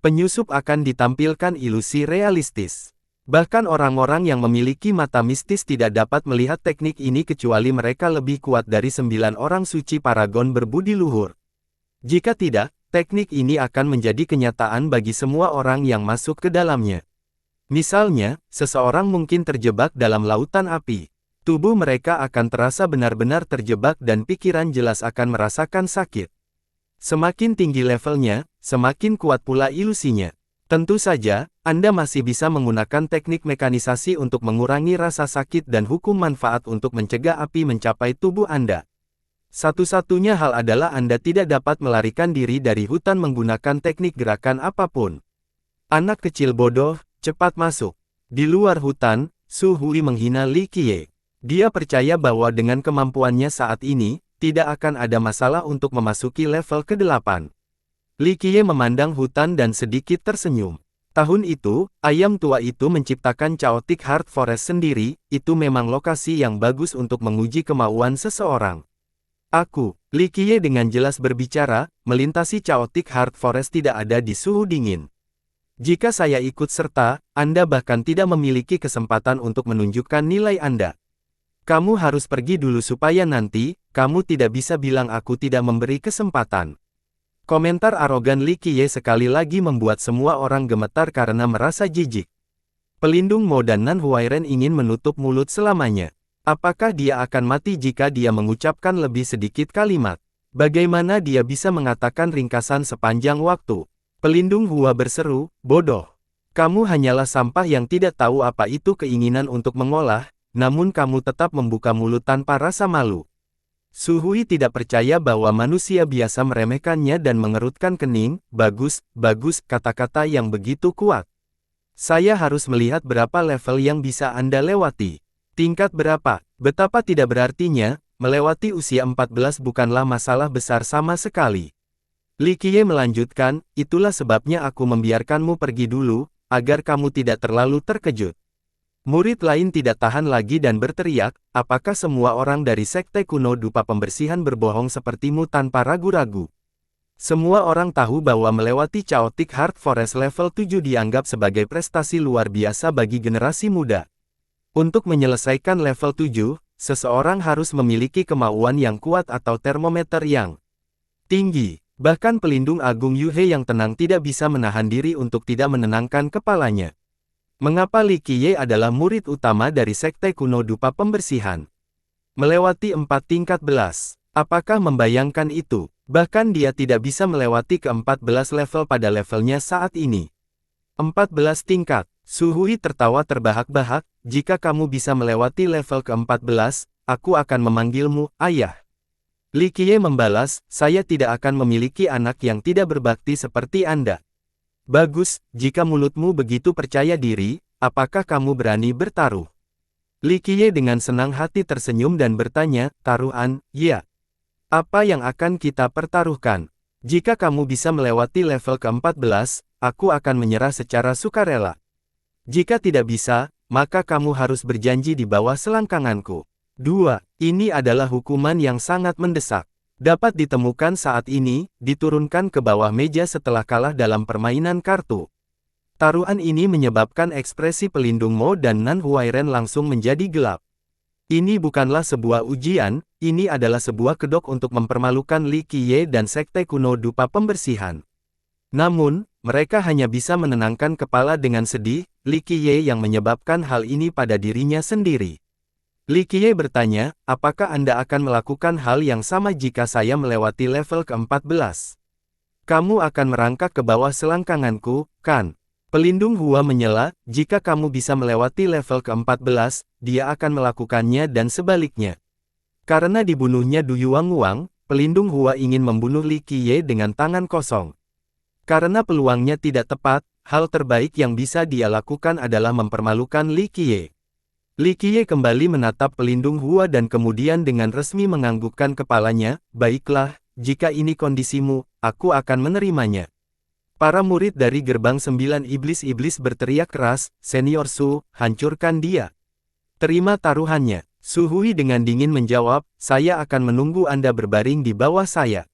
Penyusup akan ditampilkan ilusi realistis. Bahkan orang-orang yang memiliki mata mistis tidak dapat melihat teknik ini kecuali mereka lebih kuat dari 9 orang suci paragon berbudi luhur. Jika tidak, teknik ini akan menjadi kenyataan bagi semua orang yang masuk ke dalamnya. Misalnya, seseorang mungkin terjebak dalam lautan api. Tubuh mereka akan terasa benar-benar terjebak dan pikiran jelas akan merasakan sakit. Semakin tinggi levelnya, semakin kuat pula ilusinya. Tentu saja, Anda masih bisa menggunakan teknik mekanisasi untuk mengurangi rasa sakit dan hukum manfaat untuk mencegah api mencapai tubuh Anda. Satu-satunya hal adalah Anda tidak dapat melarikan diri dari hutan menggunakan teknik gerakan apapun. Anak kecil bodoh, cepat masuk. Di luar hutan, Su Hui menghina Li Qiye. Dia percaya bahwa dengan kemampuannya saat ini, tidak akan ada masalah untuk memasuki level ke-8. Li Qiye memandang hutan dan sedikit tersenyum. Tahun itu, ayam tua itu menciptakan Chaotic Heart Forest sendiri, itu memang lokasi yang bagus untuk menguji kemauan seseorang. Li Qiye dengan jelas berbicara, melintasi Chaotic Heart Forest tidak ada di suhu dingin. Jika saya ikut serta, Anda bahkan tidak memiliki kesempatan untuk menunjukkan nilai Anda. Kamu harus pergi dulu supaya nanti, kamu tidak bisa bilang aku tidak memberi kesempatan. Komentar arogan Li Qiye sekali lagi membuat semua orang gemetar karena merasa jijik. Pelindung Mo dan Nan Huairen ingin menutup mulut selamanya. Apakah dia akan mati jika dia mengucapkan lebih sedikit kalimat? Bagaimana dia bisa mengatakan ringkasan sepanjang waktu? Pelindung Hua berseru, bodoh. Kamu hanyalah sampah yang tidak tahu apa itu keinginan untuk mengolah, namun kamu tetap membuka mulut tanpa rasa malu. Su Hui tidak percaya bahwa manusia biasa meremehkannya dan mengerutkan kening. Bagus, kata-kata yang begitu kuat. Saya harus melihat berapa level yang bisa Anda lewati. Tingkat berapa? Betapa tidak berartinya, melewati usia 14 bukanlah masalah besar sama sekali. Li Qiye melanjutkan, itulah sebabnya aku membiarkanmu pergi dulu, agar kamu tidak terlalu terkejut. Murid lain tidak tahan lagi dan berteriak, apakah semua orang dari sekte kuno dupa pembersihan berbohong sepertimu tanpa ragu-ragu? Semua orang tahu bahwa melewati Chaotic Heart Forest level 7 dianggap sebagai prestasi luar biasa bagi generasi muda. Untuk menyelesaikan level 7, seseorang harus memiliki kemauan yang kuat atau termometer yang tinggi. Bahkan pelindung agung Yuhe yang tenang tidak bisa menahan diri untuk tidak menenangkan kepalanya. Mengapa Li Qiye adalah murid utama dari sekte kuno dupa pembersihan? Melewati 4 tingkat belas. Apakah membayangkan itu? Bahkan dia tidak bisa melewati ke-14 level pada levelnya saat ini. 14 tingkat. Su Hui tertawa terbahak-bahak, jika kamu bisa melewati level ke-14, aku akan memanggilmu, ayah. Li Qiye membalas, saya tidak akan memiliki anak yang tidak berbakti seperti Anda. Bagus, jika mulutmu begitu percaya diri, apakah kamu berani bertaruh? Li Qiye dengan senang hati tersenyum dan bertanya, taruhan, ya. Apa yang akan kita pertaruhkan? Jika kamu bisa melewati level ke-14, aku akan menyerah secara sukarela. Jika tidak bisa, maka kamu harus berjanji di bawah selangkanganku. 2. Ini adalah hukuman yang sangat mendesak. Dapat ditemukan saat ini, diturunkan ke bawah meja setelah kalah dalam permainan kartu. Taruhan ini menyebabkan ekspresi pelindung Mo dan Nan Huairen langsung menjadi gelap. Ini bukanlah sebuah ujian, ini adalah sebuah kedok untuk mempermalukan Li Qiye dan sekte kuno dupa pembersihan. Namun, mereka hanya bisa menenangkan kepala dengan sedih, Li Qiye yang menyebabkan hal ini pada dirinya sendiri. Li Qiye bertanya, apakah Anda akan melakukan hal yang sama jika saya melewati level ke-14? Kamu akan merangkak ke bawah selangkanganku, kan? Pelindung Hua menyela, jika kamu bisa melewati level ke-14, dia akan melakukannya dan sebaliknya. Karena dibunuhnya Du Yuanguang, pelindung Hua ingin membunuh Li Qiye dengan tangan kosong. Karena peluangnya tidak tepat, hal terbaik yang bisa dia lakukan adalah mempermalukan Li Qiye. Li Qiye kembali menatap pelindung Hua dan kemudian dengan resmi menganggukkan kepalanya, baiklah, jika ini kondisimu, aku akan menerimanya. Para murid dari gerbang 9 iblis-iblis berteriak keras, Senior Su, hancurkan dia. Terima taruhannya. Su Hui dengan dingin menjawab, saya akan menunggu Anda berbaring di bawah saya.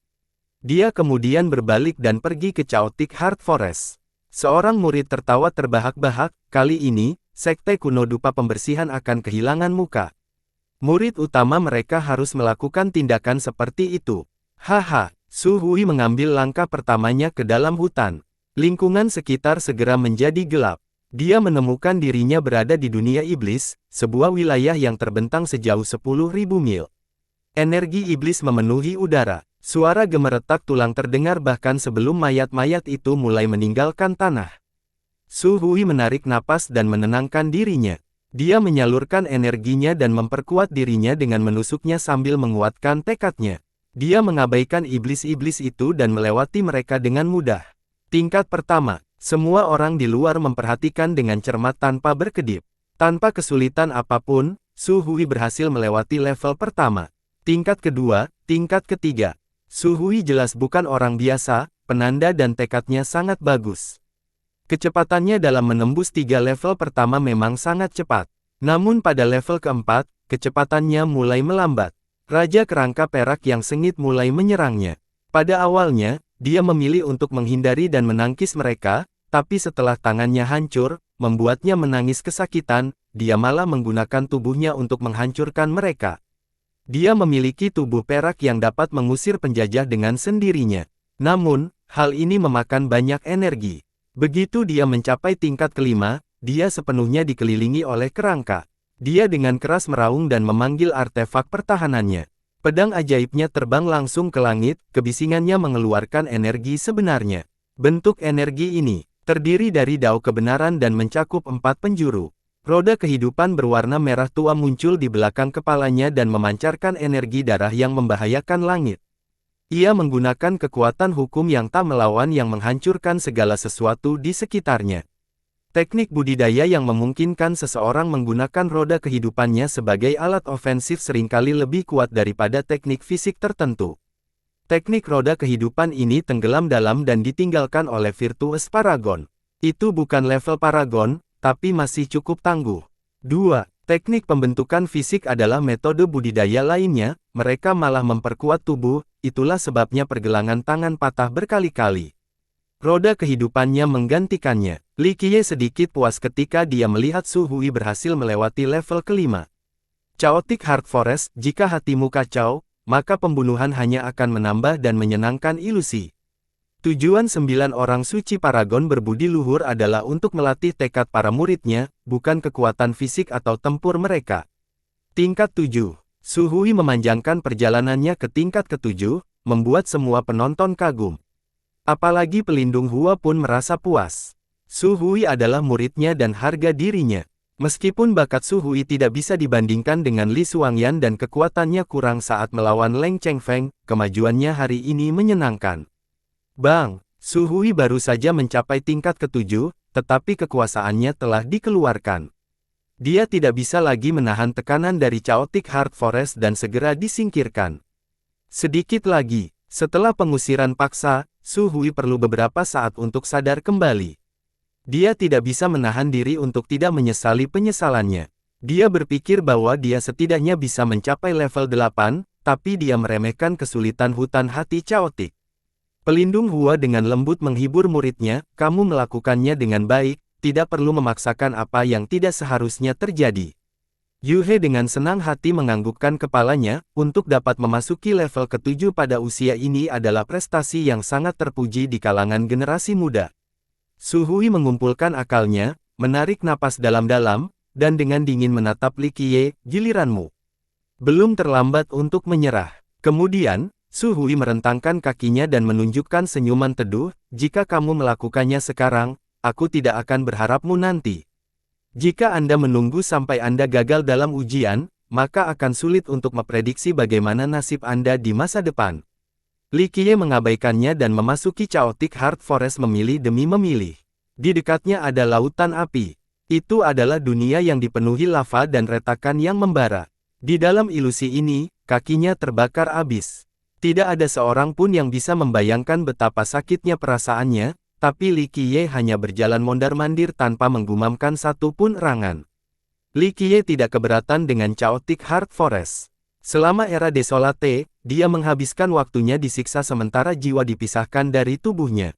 Dia kemudian berbalik dan pergi ke Chaotic Heart Forest. Seorang murid tertawa terbahak-bahak, kali ini, Sekte kuno dupa pembersihan akan kehilangan muka. Murid utama mereka harus melakukan tindakan seperti itu. Haha, Su Hui mengambil langkah pertamanya ke dalam hutan. Lingkungan sekitar segera menjadi gelap. Dia menemukan dirinya berada di dunia iblis, sebuah wilayah yang terbentang sejauh 10.000 mil. Energi iblis memenuhi udara. Suara gemeretak tulang terdengar bahkan sebelum mayat-mayat itu mulai meninggalkan tanah. Su Hui menarik napas dan menenangkan dirinya. Dia menyalurkan energinya dan memperkuat dirinya dengan menusuknya sambil menguatkan tekadnya. Dia mengabaikan iblis-iblis itu dan melewati mereka dengan mudah. Tingkat pertama, semua orang di luar memperhatikan dengan cermat tanpa berkedip. Tanpa kesulitan apapun, Su Hui berhasil melewati level pertama. Tingkat kedua, tingkat ketiga. Su Hui jelas bukan orang biasa, penanda dan tekadnya sangat bagus. Kecepatannya dalam menembus 3 level pertama memang sangat cepat. Namun pada level keempat, kecepatannya mulai melambat. Raja kerangka perak yang sengit mulai menyerangnya. Pada awalnya, dia memilih untuk menghindari dan menangkis mereka, tapi setelah tangannya hancur, membuatnya menangis kesakitan, dia malah menggunakan tubuhnya untuk menghancurkan mereka. Dia memiliki tubuh perak yang dapat mengusir penjajah dengan sendirinya. Namun, hal ini memakan banyak energi. Begitu dia mencapai tingkat kelima, dia sepenuhnya dikelilingi oleh kerangka. Dia dengan keras meraung dan memanggil artefak pertahanannya. Pedang ajaibnya terbang langsung ke langit, kebisingannya mengeluarkan energi sebenarnya. Bentuk energi ini terdiri dari dao kebenaran dan mencakup 4 penjuru. Roda kehidupan berwarna merah tua muncul di belakang kepalanya dan memancarkan energi darah yang membahayakan langit. Ia menggunakan kekuatan hukum yang tak melawan yang menghancurkan segala sesuatu di sekitarnya. Teknik budidaya yang memungkinkan seseorang menggunakan roda kehidupannya sebagai alat ofensif seringkali lebih kuat daripada teknik fisik tertentu. Teknik roda kehidupan ini tenggelam dalam dan ditinggalkan oleh Virtuous Paragon. Itu bukan level Paragon, tapi masih cukup tangguh. 2. Teknik pembentukan fisik adalah metode budidaya lainnya, mereka malah memperkuat tubuh, itulah sebabnya pergelangan tangan patah berkali-kali. Roda kehidupannya menggantikannya. Li Qiye sedikit puas ketika dia melihat Su Hui berhasil melewati level kelima. Chaotic Heart Forest, jika hatimu kacau, maka pembunuhan hanya akan menambah dan menyenangkan ilusi. Tujuan 9 orang suci Paragon berbudi luhur adalah untuk melatih tekad para muridnya, bukan kekuatan fisik atau tempur mereka. Tingkat 7. Su Hui memanjangkan perjalanannya ke tingkat ke-7, membuat semua penonton kagum. Apalagi pelindung Hua pun merasa puas. Su Hui adalah muridnya dan harga dirinya. Meskipun bakat Su Hui tidak bisa dibandingkan dengan Li Xuangyan dan kekuatannya kurang saat melawan Leng Chengfeng, kemajuannya hari ini menyenangkan. Bang, Su Hui baru saja mencapai tingkat ke-7, tetapi kekuasaannya telah dikeluarkan. Dia tidak bisa lagi menahan tekanan dari Chaotic Heart Forest dan segera disingkirkan. Sedikit lagi, setelah pengusiran paksa, Su Hui perlu beberapa saat untuk sadar kembali. Dia tidak bisa menahan diri untuk tidak menyesali penyesalannya. Dia berpikir bahwa dia setidaknya bisa mencapai level 8, tapi dia meremehkan kesulitan hutan hati Chaotic. Pelindung Hua dengan lembut menghibur muridnya, kamu melakukannya dengan baik, tidak perlu memaksakan apa yang tidak seharusnya terjadi. Yu He dengan senang hati menganggukkan kepalanya, untuk dapat memasuki level ke-7 pada usia ini adalah prestasi yang sangat terpuji di kalangan generasi muda. Su Hui mengumpulkan akalnya, menarik napas dalam-dalam, dan dengan dingin menatap Li Qiye, giliranmu. Belum terlambat untuk menyerah. Kemudian, Su Hui merentangkan kakinya dan menunjukkan senyuman teduh, jika kamu melakukannya sekarang, aku tidak akan berharapmu nanti. Jika Anda menunggu sampai Anda gagal dalam ujian, maka akan sulit untuk memprediksi bagaimana nasib Anda di masa depan. Li Qiye mengabaikannya dan memasuki Chaotic Heart Forest memilih demi memilih. Di dekatnya ada lautan api. Itu adalah dunia yang dipenuhi lava dan retakan yang membara. Di dalam ilusi ini, kakinya terbakar abis. Tidak ada seorang pun yang bisa membayangkan betapa sakitnya perasaannya, tapi Li Qiye hanya berjalan mondar-mandir tanpa menggumamkan satu pun erangan. Li Qiye tidak keberatan dengan Chaotic Heart Forest. Selama era Desolate, dia menghabiskan waktunya disiksa sementara jiwa dipisahkan dari tubuhnya.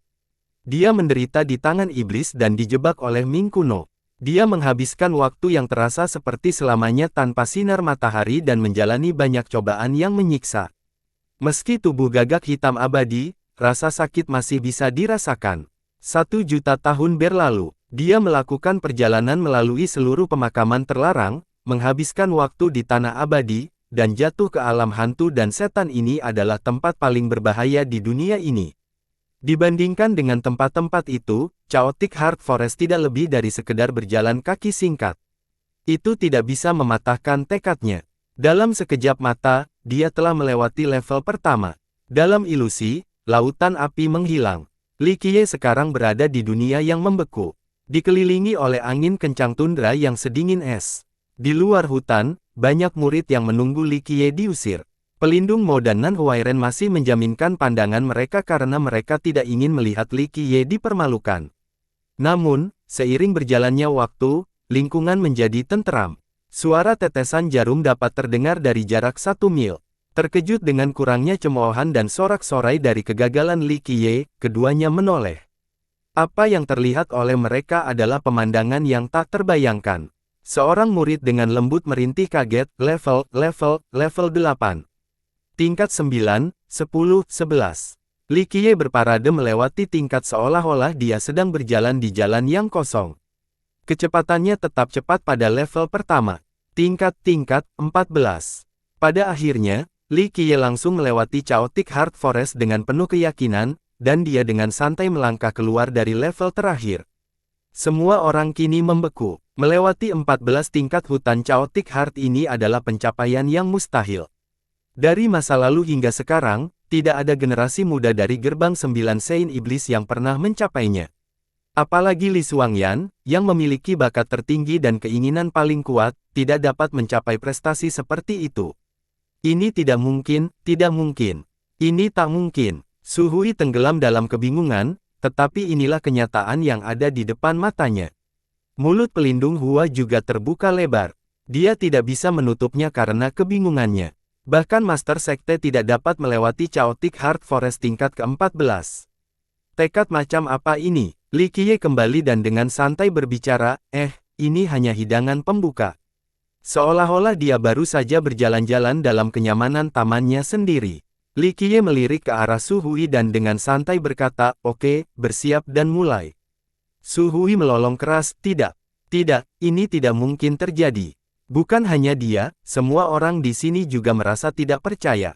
Dia menderita di tangan iblis dan dijebak oleh Ming Kuno. Dia menghabiskan waktu yang terasa seperti selamanya tanpa sinar matahari dan menjalani banyak cobaan yang menyiksa. Meski tubuh gagak hitam abadi, rasa sakit masih bisa dirasakan. 1.000.000 tahun berlalu, dia melakukan perjalanan melalui seluruh pemakaman terlarang, menghabiskan waktu di tanah abadi, dan jatuh ke alam hantu dan setan. Ini adalah tempat paling berbahaya di dunia ini. Dibandingkan dengan tempat-tempat itu, Chaotic Heart Forest tidak lebih dari sekedar berjalan kaki singkat. Itu tidak bisa mematahkan tekadnya. Dalam sekejap mata, dia telah melewati level pertama. Dalam ilusi, lautan api menghilang. Li Qiye sekarang berada di dunia yang membeku. Dikelilingi oleh angin kencang tundra yang sedingin es. Di luar hutan, banyak murid yang menunggu Li Qiye diusir. Pelindung Mo dan Nan Huairen masih menjaminkan pandangan mereka karena mereka tidak ingin melihat Li Qiye dipermalukan. Namun, seiring berjalannya waktu, lingkungan menjadi tenteram. Suara tetesan jarum dapat terdengar dari jarak 1 mil. Terkejut dengan kurangnya cemoohan dan sorak-sorai dari kegagalan Li Qiye, keduanya menoleh. Apa yang terlihat oleh mereka adalah pemandangan yang tak terbayangkan. Seorang murid dengan lembut merintih kaget, level 8. Tingkat 9, 10, 11. Li Qiye berparade melewati tingkat seolah-olah dia sedang berjalan di jalan yang kosong. Kecepatannya tetap cepat pada level pertama. Tingkat 14. Pada akhirnya, Li Qiye langsung melewati Chaotic Heart Forest dengan penuh keyakinan, dan dia dengan santai melangkah keluar dari level terakhir. Semua orang kini membeku. Melewati 14 tingkat hutan Chaotic Heart ini adalah pencapaian yang mustahil. Dari masa lalu hingga sekarang, tidak ada generasi muda dari gerbang 9 Sein Iblis yang pernah mencapainya. Apalagi Li Xuangyan, yang memiliki bakat tertinggi dan keinginan paling kuat, tidak dapat mencapai prestasi seperti itu. Ini tidak mungkin, tidak mungkin. Ini tak mungkin. Su Hui tenggelam dalam kebingungan, tetapi inilah kenyataan yang ada di depan matanya. Mulut pelindung Hua juga terbuka lebar. Dia tidak bisa menutupnya karena kebingungannya. Bahkan Master Sekte tidak dapat melewati Chaotic Heart Forest tingkat ke-14. Tekad macam apa ini? Li Qiye kembali dan dengan santai berbicara, ini hanya hidangan pembuka. Seolah-olah dia baru saja berjalan-jalan dalam kenyamanan tamannya sendiri. Li Qiye melirik ke arah Su Hui dan dengan santai berkata, "Oke, bersiap dan mulai." Su Hui melolong keras, "Tidak, ini tidak mungkin terjadi." Bukan hanya dia, semua orang di sini juga merasa tidak percaya.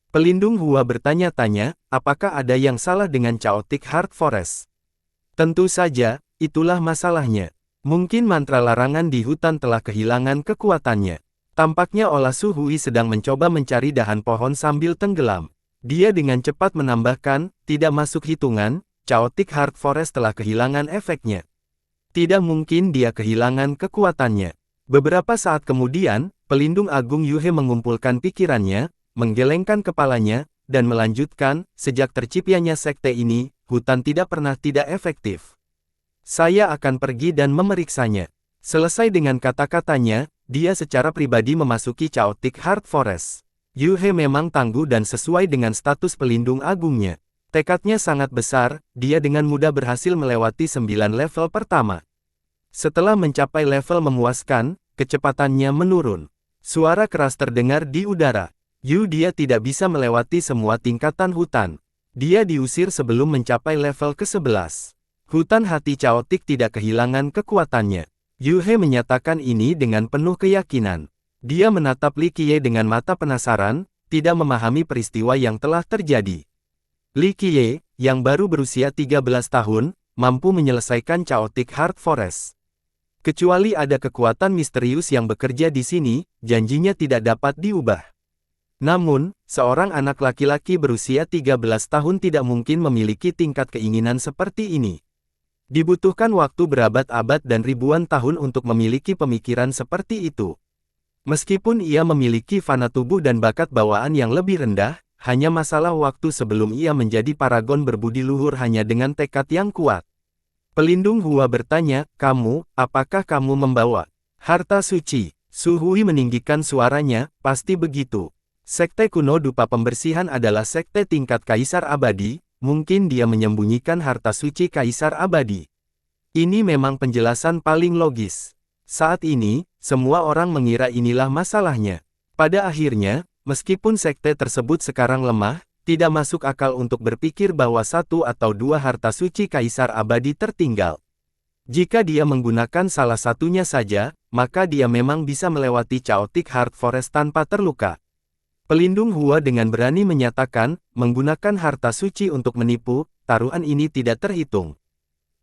Pelindung Hua bertanya-tanya, apakah ada yang salah dengan Chaotic Heart Forest? Tentu saja, itulah masalahnya. Mungkin mantra larangan di hutan telah kehilangan kekuatannya. Tampaknya Ola Su Hui sedang mencoba mencari dahan pohon sambil tenggelam. Dia dengan cepat menambahkan, tidak masuk hitungan, Chaotic Heart Forest telah kehilangan efeknya. Tidak mungkin dia kehilangan kekuatannya. Beberapa saat kemudian, pelindung agung Yu He mengumpulkan pikirannya, menggelengkan kepalanya, dan melanjutkan, sejak terciptanya sekte ini, hutan tidak pernah tidak efektif. Saya akan pergi dan memeriksanya. Selesai dengan kata-katanya, dia secara pribadi memasuki Chaotic Heart Forest. Yu He memang tangguh dan sesuai dengan status pelindung agungnya. Tekadnya sangat besar, dia dengan mudah berhasil melewati 9 level pertama. Setelah mencapai level memuaskan, kecepatannya menurun. Suara keras terdengar di udara. Dia tidak bisa melewati semua tingkatan hutan. Dia diusir sebelum mencapai level ke-11. Hutan hati Chaotic tidak kehilangan kekuatannya. Yu He menyatakan ini dengan penuh keyakinan. Dia menatap Li Qiye dengan mata penasaran, tidak memahami peristiwa yang telah terjadi. Li Qiye, yang baru berusia 13 tahun, mampu menyelesaikan Chaotic Heart Forest. Kecuali ada kekuatan misterius yang bekerja di sini, janjinya tidak dapat diubah. Namun, seorang anak laki-laki berusia 13 tahun tidak mungkin memiliki tingkat keinginan seperti ini. Dibutuhkan waktu berabad-abad dan ribuan tahun untuk memiliki pemikiran seperti itu. Meskipun ia memiliki fana tubuh dan bakat bawaan yang lebih rendah, hanya masalah waktu sebelum ia menjadi paragon berbudi luhur hanya dengan tekad yang kuat. Pelindung Hua bertanya, apakah kamu membawa harta suci? Su Hui meninggikan suaranya, pasti begitu. Sekte kuno dupa pembersihan adalah sekte tingkat kaisar abadi, mungkin dia menyembunyikan harta suci kaisar abadi. Ini memang penjelasan paling logis. Saat ini, semua orang mengira inilah masalahnya. Pada akhirnya, meskipun sekte tersebut sekarang lemah, tidak masuk akal untuk berpikir bahwa satu atau dua harta suci kaisar abadi tertinggal. Jika dia menggunakan salah satunya saja, maka dia memang bisa melewati Chaotic Heart Forest tanpa terluka. Pelindung Hua dengan berani menyatakan, menggunakan harta suci untuk menipu, taruhan ini tidak terhitung.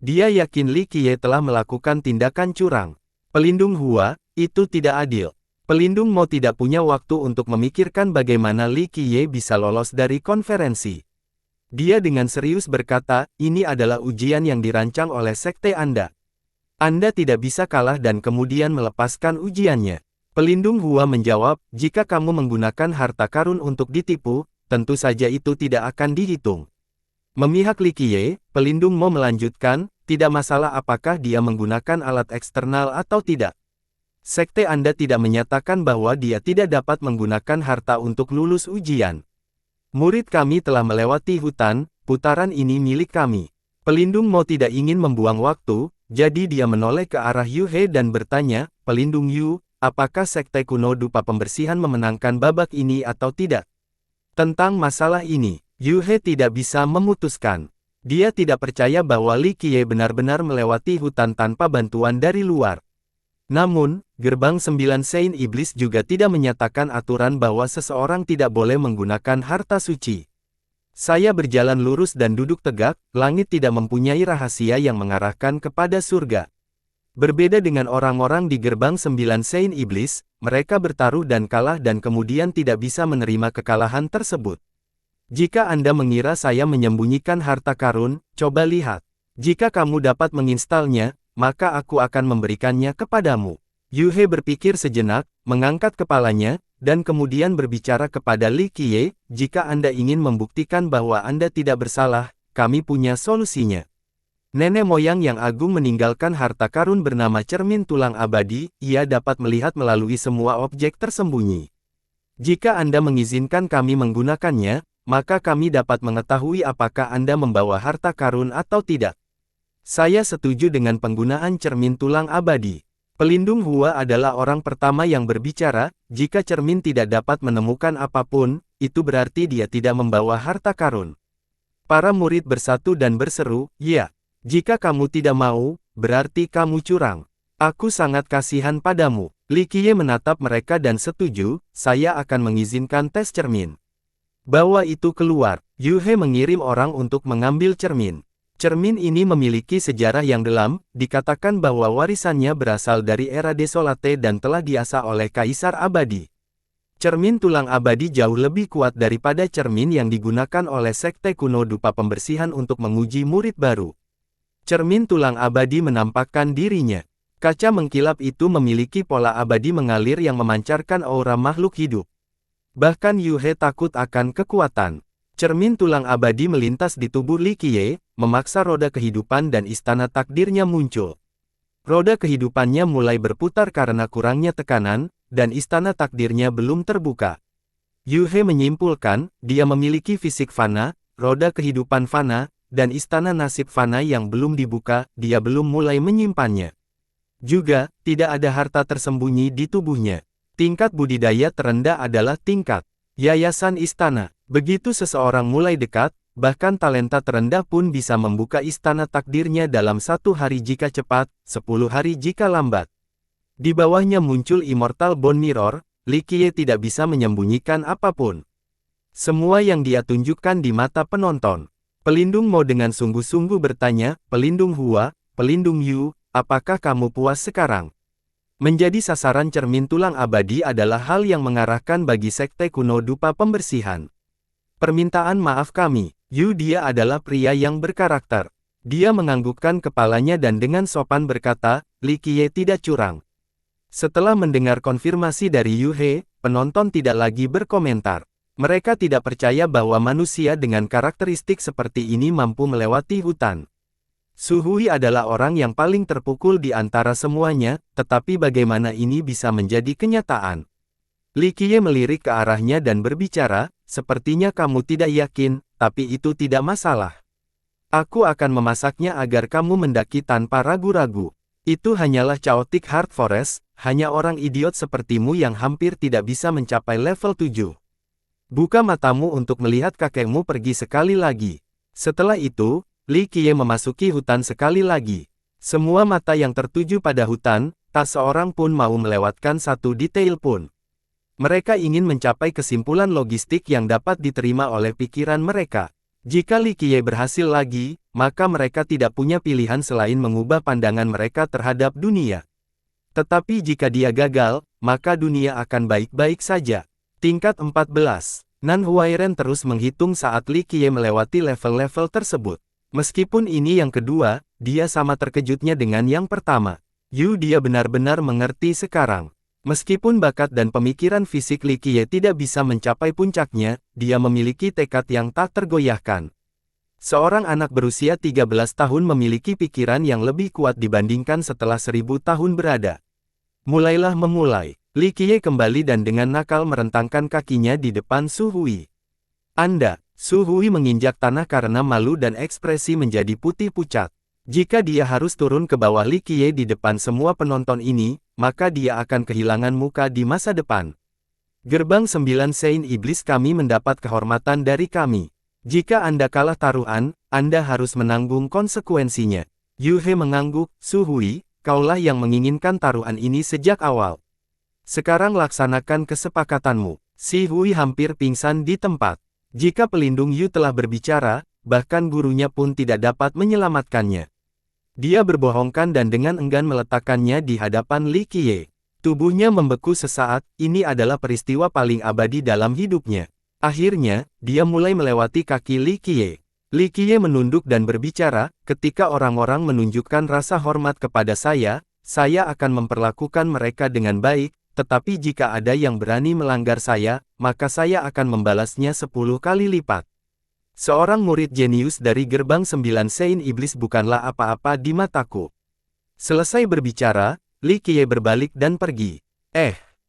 Dia yakin Li Qiye telah melakukan tindakan curang. Pelindung Hua, itu tidak adil. Pelindung Mo tidak punya waktu untuk memikirkan bagaimana Li Qiye bisa lolos dari konferensi. Dia dengan serius berkata, ini adalah ujian yang dirancang oleh sekte Anda. Anda tidak bisa kalah dan kemudian melepaskan ujiannya. Pelindung Hua menjawab, jika kamu menggunakan harta karun untuk ditipu, tentu saja itu tidak akan dihitung. Memihak Li Qiye, pelindung Mo melanjutkan, tidak masalah apakah dia menggunakan alat eksternal atau tidak. Sekte Anda tidak menyatakan bahwa dia tidak dapat menggunakan harta untuk lulus ujian. Murid kami telah melewati hutan, putaran ini milik kami. Pelindung Mo tidak ingin membuang waktu, jadi dia menoleh ke arah Yu He dan bertanya, Pelindung Yu, apakah sekte kuno dupa pembersihan memenangkan babak ini atau tidak? Tentang masalah ini, Yu He tidak bisa memutuskan. Dia tidak percaya bahwa Li Qiye benar-benar melewati hutan tanpa bantuan dari luar. Namun, gerbang 9 Sein Iblis juga tidak menyatakan aturan bahwa seseorang tidak boleh menggunakan harta suci. Saya berjalan lurus dan duduk tegak, langit tidak mempunyai rahasia yang mengarahkan kepada surga. Berbeda dengan orang-orang di gerbang 9 Sein Iblis, mereka bertaruh dan kalah dan kemudian tidak bisa menerima kekalahan tersebut. Jika Anda mengira saya menyembunyikan harta karun, coba lihat. Jika kamu dapat menginstalnya, maka aku akan memberikannya kepadamu. Yu He berpikir sejenak, mengangkat kepalanya, dan kemudian berbicara kepada Li Qiye, jika Anda ingin membuktikan bahwa Anda tidak bersalah, kami punya solusinya. Nenek moyang yang agung meninggalkan harta karun bernama cermin tulang abadi, ia dapat melihat melalui semua objek tersembunyi. Jika Anda mengizinkan kami menggunakannya, maka kami dapat mengetahui apakah Anda membawa harta karun atau tidak. Saya setuju dengan penggunaan cermin tulang abadi. Pelindung Hua adalah orang pertama yang berbicara, jika cermin tidak dapat menemukan apapun, itu berarti dia tidak membawa harta karun. Para murid bersatu dan berseru, ya. Jika kamu tidak mau, berarti kamu curang. Aku sangat kasihan padamu. Li Qiye menatap mereka dan setuju, saya akan mengizinkan tes cermin. Bawa itu keluar. Yu He mengirim orang untuk mengambil cermin. Cermin ini memiliki sejarah yang dalam, dikatakan bahwa warisannya berasal dari era Desolate dan telah diasah oleh Kaisar Abadi. Cermin tulang abadi jauh lebih kuat daripada cermin yang digunakan oleh sekte kuno dupa pembersihan untuk menguji murid baru. Cermin tulang abadi menampakkan dirinya. Kaca mengkilap itu memiliki pola abadi mengalir yang memancarkan aura makhluk hidup. Bahkan Yu He takut akan kekuatan. Cermin tulang abadi melintas di tubuh Li Qiye, memaksa roda kehidupan dan istana takdirnya muncul. Roda kehidupannya mulai berputar karena kurangnya tekanan, dan istana takdirnya belum terbuka. Yu He menyimpulkan, dia memiliki fisik fana, roda kehidupan fana, dan istana nasib fana yang belum dibuka, dia belum mulai menyimpannya. Juga, tidak ada harta tersembunyi di tubuhnya. Tingkat budidaya terendah adalah tingkat yayasan istana. Begitu seseorang mulai dekat, bahkan talenta terendah pun bisa membuka istana takdirnya dalam 1 hari jika cepat, 10 hari jika lambat. Di bawahnya muncul Immortal Bone Mirror, Li Qiye tidak bisa menyembunyikan apapun. Semua yang dia tunjukkan di mata penonton. Pelindung Mo dengan sungguh-sungguh bertanya, "Pelindung Hua, Pelindung Yu, apakah kamu puas sekarang?" Menjadi sasaran cermin tulang abadi adalah hal yang mengarahkan bagi sekte kuno dupa pembersihan. Permintaan maaf kami, Yu. Dia adalah pria yang berkarakter. Dia menganggukkan kepalanya dan dengan sopan berkata, "Li Qiye tidak curang." Setelah mendengar konfirmasi dari Yu He, penonton tidak lagi berkomentar. Mereka tidak percaya bahwa manusia dengan karakteristik seperti ini mampu melewati hutan. Su Hui adalah orang yang paling terpukul di antara semuanya, tetapi bagaimana ini bisa menjadi kenyataan? Li Qiye melirik ke arahnya dan berbicara, "Sepertinya kamu tidak yakin, tapi itu tidak masalah. Aku akan memasaknya agar kamu mendaki tanpa ragu-ragu. Itu hanyalah Chaotic Heart Forest, hanya orang idiot sepertimu yang hampir tidak bisa mencapai level 7. Buka matamu untuk melihat kakekmu pergi sekali lagi." Setelah itu, Li Qiye memasuki hutan sekali lagi. Semua mata yang tertuju pada hutan, tak seorang pun mau melewatkan satu detail pun. Mereka ingin mencapai kesimpulan logistik yang dapat diterima oleh pikiran mereka. Jika Li Qiye berhasil lagi, maka mereka tidak punya pilihan selain mengubah pandangan mereka terhadap dunia. Tetapi jika dia gagal, maka dunia akan baik-baik saja. Tingkat 14. Nan Huairen terus menghitung saat Li Qiye melewati level-level tersebut. Meskipun ini yang kedua, dia sama terkejutnya dengan yang pertama. Yu. Dia benar-benar mengerti sekarang. Meskipun bakat dan pemikiran fisik Li Qiye tidak bisa mencapai puncaknya, dia memiliki tekad yang tak tergoyahkan. Seorang anak berusia 13 tahun memiliki pikiran yang lebih kuat dibandingkan setelah 1000 tahun berada. Mulailah memulai. Li Qiye kembali dan dengan nakal merentangkan kakinya di depan Su Hui. "Anda." Su Hui menginjak tanah karena malu dan ekspresi menjadi putih pucat. Jika dia harus turun ke bawah Li Qiye di depan semua penonton ini, maka dia akan kehilangan muka di masa depan. "Gerbang 9 Sein Iblis, kami mendapat kehormatan dari kami. Jika Anda kalah taruhan, Anda harus menanggung konsekuensinya." Yu He mengangguk, "Su Hui, kaulah yang menginginkan taruhan ini sejak awal. Sekarang laksanakan kesepakatanmu." Si Hui hampir pingsan di tempat. Jika pelindung Yu telah berbicara, bahkan gurunya pun tidak dapat menyelamatkannya. Dia berbohongkan dan dengan enggan meletakkannya di hadapan Li Qiye. Tubuhnya membeku sesaat, ini adalah peristiwa paling abadi dalam hidupnya. Akhirnya, dia mulai melewati kaki Li Qiye. Li Qiye menunduk dan berbicara, "Ketika orang-orang menunjukkan rasa hormat kepada saya akan memperlakukan mereka dengan baik. Tetapi jika ada yang berani melanggar saya, maka saya akan membalasnya 10 kali lipat." Seorang murid jenius dari gerbang 9 Sein Iblis bukanlah apa-apa di mataku. Selesai berbicara, Li Qiye berbalik dan pergi.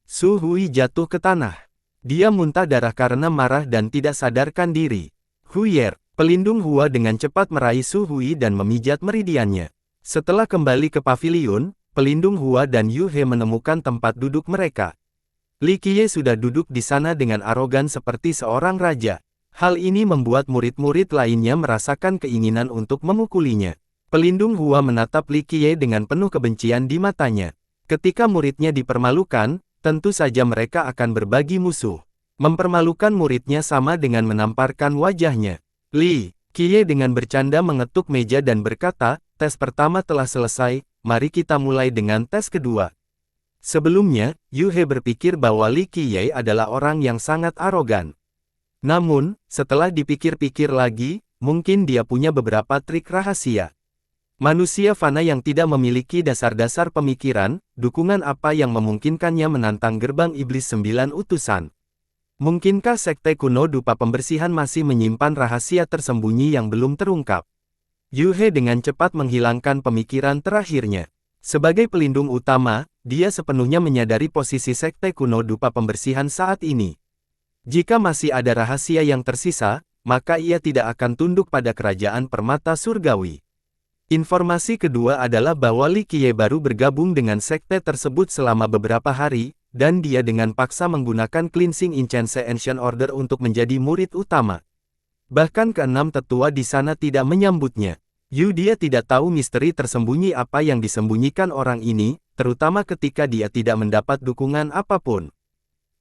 Su Hui jatuh ke tanah. Dia muntah darah karena marah dan tidak sadarkan diri. Huier, pelindung Hua dengan cepat meraih Su Hui dan memijat meridiannya. Setelah kembali ke paviliun, pelindung Hua dan Yu He menemukan tempat duduk mereka. Li Qiye sudah duduk di sana dengan arogan seperti seorang raja. Hal ini membuat murid-murid lainnya merasakan keinginan untuk memukulinya. Pelindung Hua menatap Li Qiye dengan penuh kebencian di matanya. Ketika muridnya dipermalukan, tentu saja mereka akan berbagi musuh. Mempermalukan muridnya sama dengan menamparkan wajahnya. Li Qiye dengan bercanda mengetuk meja dan berkata, "Tes pertama telah selesai. Mari kita mulai dengan tes kedua." Sebelumnya, Yu He berpikir bahwa Li Qiye adalah orang yang sangat arogan. Namun, setelah dipikir-pikir lagi, mungkin dia punya beberapa trik rahasia. Manusia fana yang tidak memiliki dasar-dasar pemikiran, dukungan apa yang memungkinkannya menantang gerbang iblis 9 utusan. Mungkinkah sekte kuno dupa pembersihan masih menyimpan rahasia tersembunyi yang belum terungkap? Yu He dengan cepat menghilangkan pemikiran terakhirnya. Sebagai pelindung utama, dia sepenuhnya menyadari posisi sekte kuno dupa pembersihan saat ini. Jika masih ada rahasia yang tersisa, maka ia tidak akan tunduk pada kerajaan permata surgawi. Informasi kedua adalah bahwa Li Qiye baru bergabung dengan sekte tersebut selama beberapa hari, dan dia dengan paksa menggunakan Cleansing Incense Ancient Order untuk menjadi murid utama. Bahkan keenam tetua di sana tidak menyambutnya. Dia tidak tahu misteri tersembunyi apa yang disembunyikan orang ini, terutama ketika dia tidak mendapat dukungan apapun.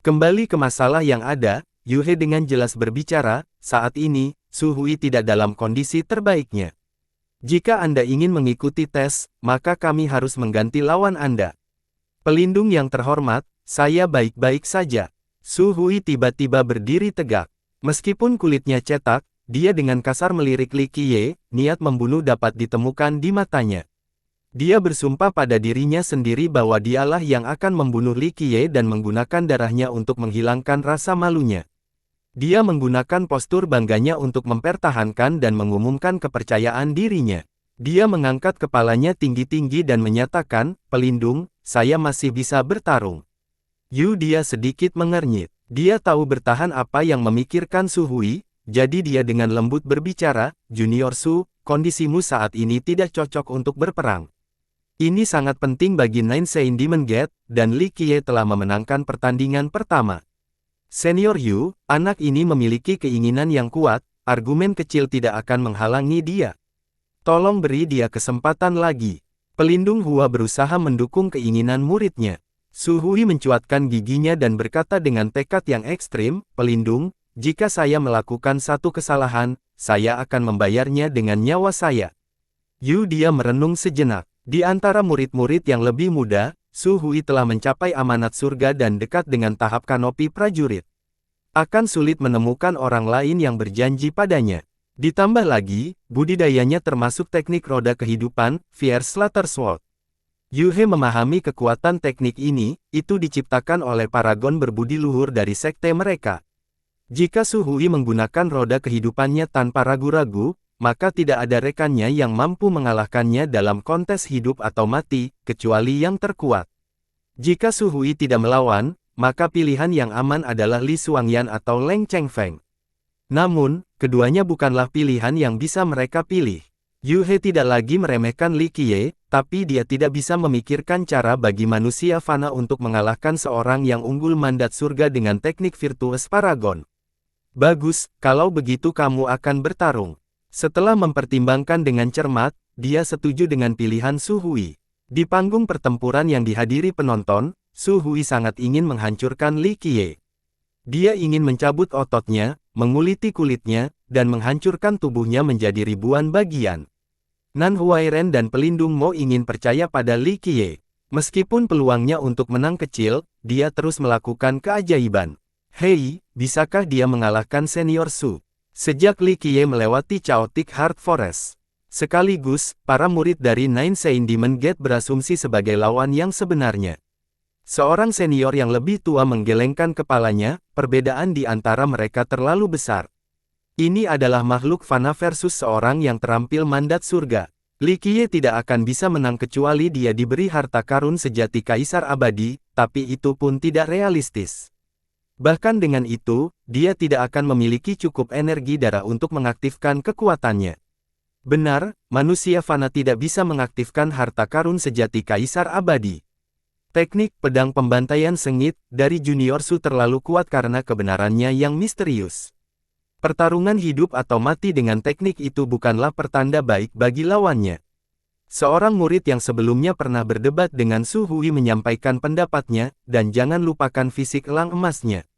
Kembali ke masalah yang ada, Yue dengan jelas berbicara, saat ini, Su Hui tidak dalam kondisi terbaiknya. Jika Anda ingin mengikuti tes, maka kami harus mengganti lawan Anda. Pelindung yang terhormat, saya baik-baik saja. Su Hui tiba-tiba berdiri tegak. Meskipun kulitnya cetak, dia dengan kasar melirik Li Qiye, niat membunuh dapat ditemukan di matanya. Dia bersumpah pada dirinya sendiri bahwa dialah yang akan membunuh Li Qiye dan menggunakan darahnya untuk menghilangkan rasa malunya. Dia menggunakan postur bangganya untuk mempertahankan dan mengumumkan kepercayaan dirinya. Dia mengangkat kepalanya tinggi-tinggi dan menyatakan, pelindung, saya masih bisa bertarung. Dia sedikit mengernyit. Dia tahu bertahan apa yang memikirkan Su Hui, jadi dia dengan lembut berbicara, Junior Su, kondisimu saat ini tidak cocok untuk berperang. Ini sangat penting bagi Nine Sein Demon Gate, dan Li Qiye telah memenangkan pertandingan pertama. Senior Yu, anak ini memiliki keinginan yang kuat, argumen kecil tidak akan menghalangi dia. Tolong beri dia kesempatan lagi. Pelindung Hua berusaha mendukung keinginan muridnya. Su Hui mencuatkan giginya dan berkata dengan tekad yang ekstrim, pelindung, jika saya melakukan satu kesalahan, saya akan membayarnya dengan nyawa saya. Dia merenung sejenak. Di antara murid-murid yang lebih muda, Su Hui telah mencapai amanat surga dan dekat dengan tahap kanopi prajurit. Akan sulit menemukan orang lain yang berjanji padanya. Ditambah lagi, budidayanya termasuk teknik roda kehidupan, Fierce Slaughter Sword. Yue memahami kekuatan teknik ini, itu diciptakan oleh paragon berbudi luhur dari sekte mereka. Jika Su Hui menggunakan roda kehidupannya tanpa ragu-ragu, maka tidak ada rekannya yang mampu mengalahkannya dalam kontes hidup atau mati, kecuali yang terkuat. Jika Su Hui tidak melawan, maka pilihan yang aman adalah Li Xuangyan atau Leng Chengfeng. Namun, keduanya bukanlah pilihan yang bisa mereka pilih. Yue tidak lagi meremehkan Li Qiye, tapi dia tidak bisa memikirkan cara bagi manusia fana untuk mengalahkan seorang yang unggul mandat surga dengan teknik virtues paragon. Bagus, kalau begitu kamu akan bertarung. Setelah mempertimbangkan dengan cermat, dia setuju dengan pilihan Su Hui. Di panggung pertempuran yang dihadiri penonton, Su Hui sangat ingin menghancurkan Li Qiye. Dia ingin mencabut ototnya, menguliti kulitnya, dan menghancurkan tubuhnya menjadi ribuan bagian. Nan Huairen dan pelindung Mo ingin percaya pada Li Qiye. Meskipun peluangnya untuk menang kecil, dia terus melakukan keajaiban. Hei, bisakah dia mengalahkan Senior Su? Sejak Li Qiye melewati Chaotic Heart Forest. Sekaligus, para murid dari Nine Sein Demon Gate berasumsi sebagai lawan yang sebenarnya. Seorang senior yang lebih tua menggelengkan kepalanya, perbedaan di antara mereka terlalu besar. Ini adalah makhluk fana versus seorang yang terampil mandat surga. Li Qiye tidak akan bisa menang kecuali dia diberi harta karun sejati kaisar abadi, tapi itu pun tidak realistis. Bahkan dengan itu, dia tidak akan memiliki cukup energi darah untuk mengaktifkan kekuatannya. Benar, manusia fana tidak bisa mengaktifkan harta karun sejati kaisar abadi. Teknik pedang pembantaian sengit dari Junior Su terlalu kuat karena kebenarannya yang misterius. Pertarungan hidup atau mati dengan teknik itu bukanlah pertanda baik bagi lawannya. Seorang murid yang sebelumnya pernah berdebat dengan Su Hui menyampaikan pendapatnya, dan jangan lupakan fisik elang emasnya.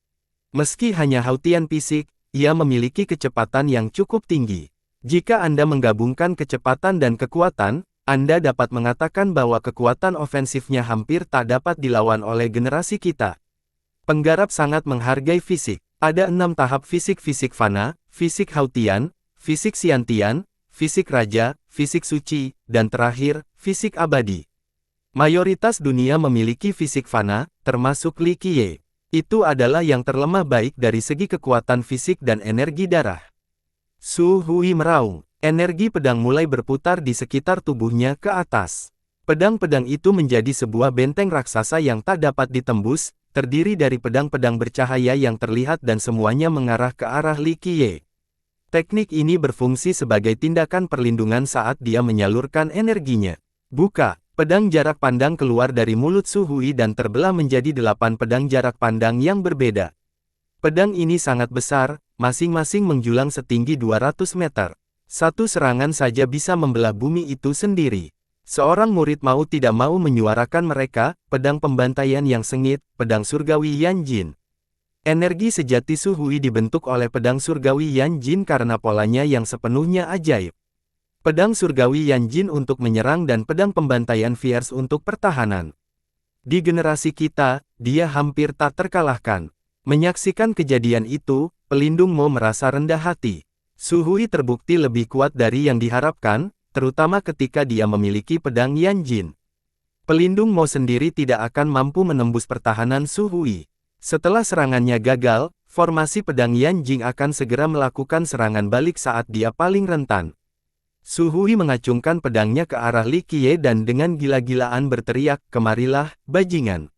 Meski hanya hautian fisik, ia memiliki kecepatan yang cukup tinggi. Jika Anda menggabungkan kecepatan dan kekuatan, Anda dapat mengatakan bahwa kekuatan ofensifnya hampir tak dapat dilawan oleh generasi kita. Penggarap sangat menghargai fisik. Ada 6 tahap fisik fana, fisik hautian, fisik siantian, fisik raja, fisik suci, dan terakhir, fisik abadi. Mayoritas dunia memiliki fisik fana, termasuk Li Qiye. Itu adalah yang terlemah baik dari segi kekuatan fisik dan energi darah. Su Hui meraung. Energi pedang mulai berputar di sekitar tubuhnya ke atas. Pedang-pedang itu menjadi sebuah benteng raksasa yang tak dapat ditembus, terdiri dari pedang-pedang bercahaya yang terlihat dan semuanya mengarah ke arah Li Qiye. Teknik ini berfungsi sebagai tindakan perlindungan saat dia menyalurkan energinya. Buka, pedang jarak pandang keluar dari mulut Su Hui dan terbelah menjadi 8 pedang jarak pandang yang berbeda. Pedang ini sangat besar, masing-masing menjulang setinggi 200 meter. Satu serangan saja bisa membelah bumi itu sendiri. Seorang murid mau tidak mau menyuarakan mereka, pedang pembantaian yang sengit, pedang surgawi Yanjin. Energi sejati Su Hui dibentuk oleh pedang surgawi Yanjin karena polanya yang sepenuhnya ajaib. Pedang surgawi Yanjin untuk menyerang dan pedang pembantaian Fierce untuk pertahanan. Di generasi kita, dia hampir tak terkalahkan. Menyaksikan kejadian itu, pelindung Mo merasa rendah hati. Su Hui terbukti lebih kuat dari yang diharapkan, terutama ketika dia memiliki pedang Yanjin. Pelindung Mo sendiri tidak akan mampu menembus pertahanan Su Hui. Setelah serangannya gagal, formasi pedang Yanjin akan segera melakukan serangan balik saat dia paling rentan. Su Hui mengacungkan pedangnya ke arah Li Qiye dan dengan gila-gilaan berteriak, "Kemarilah, bajingan.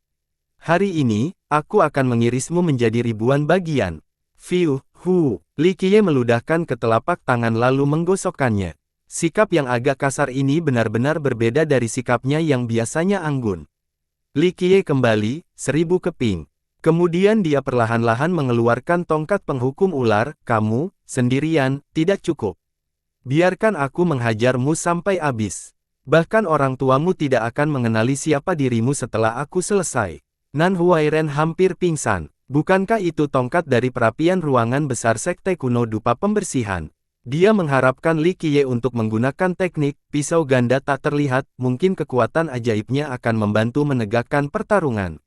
Hari ini, aku akan mengirismu menjadi ribuan bagian." Fiu, hu. Li Qiye meludahkan ke telapak tangan lalu menggosokkannya. Sikap yang agak kasar ini benar-benar berbeda dari sikapnya yang biasanya anggun. Li Qiye kembali, 1000 keping. Kemudian dia perlahan-lahan mengeluarkan tongkat penghukum ular. "Kamu, sendirian, tidak cukup. Biarkan aku menghajarmu sampai habis. Bahkan orang tuamu tidak akan mengenali siapa dirimu setelah aku selesai." Nan Huairen hampir pingsan. Bukankah itu tongkat dari perapian ruangan besar sekte kuno dupa pembersihan? Dia mengharapkan Li Qiye untuk menggunakan teknik pisau ganda tak terlihat, mungkin kekuatan ajaibnya akan membantu menegakkan pertarungan.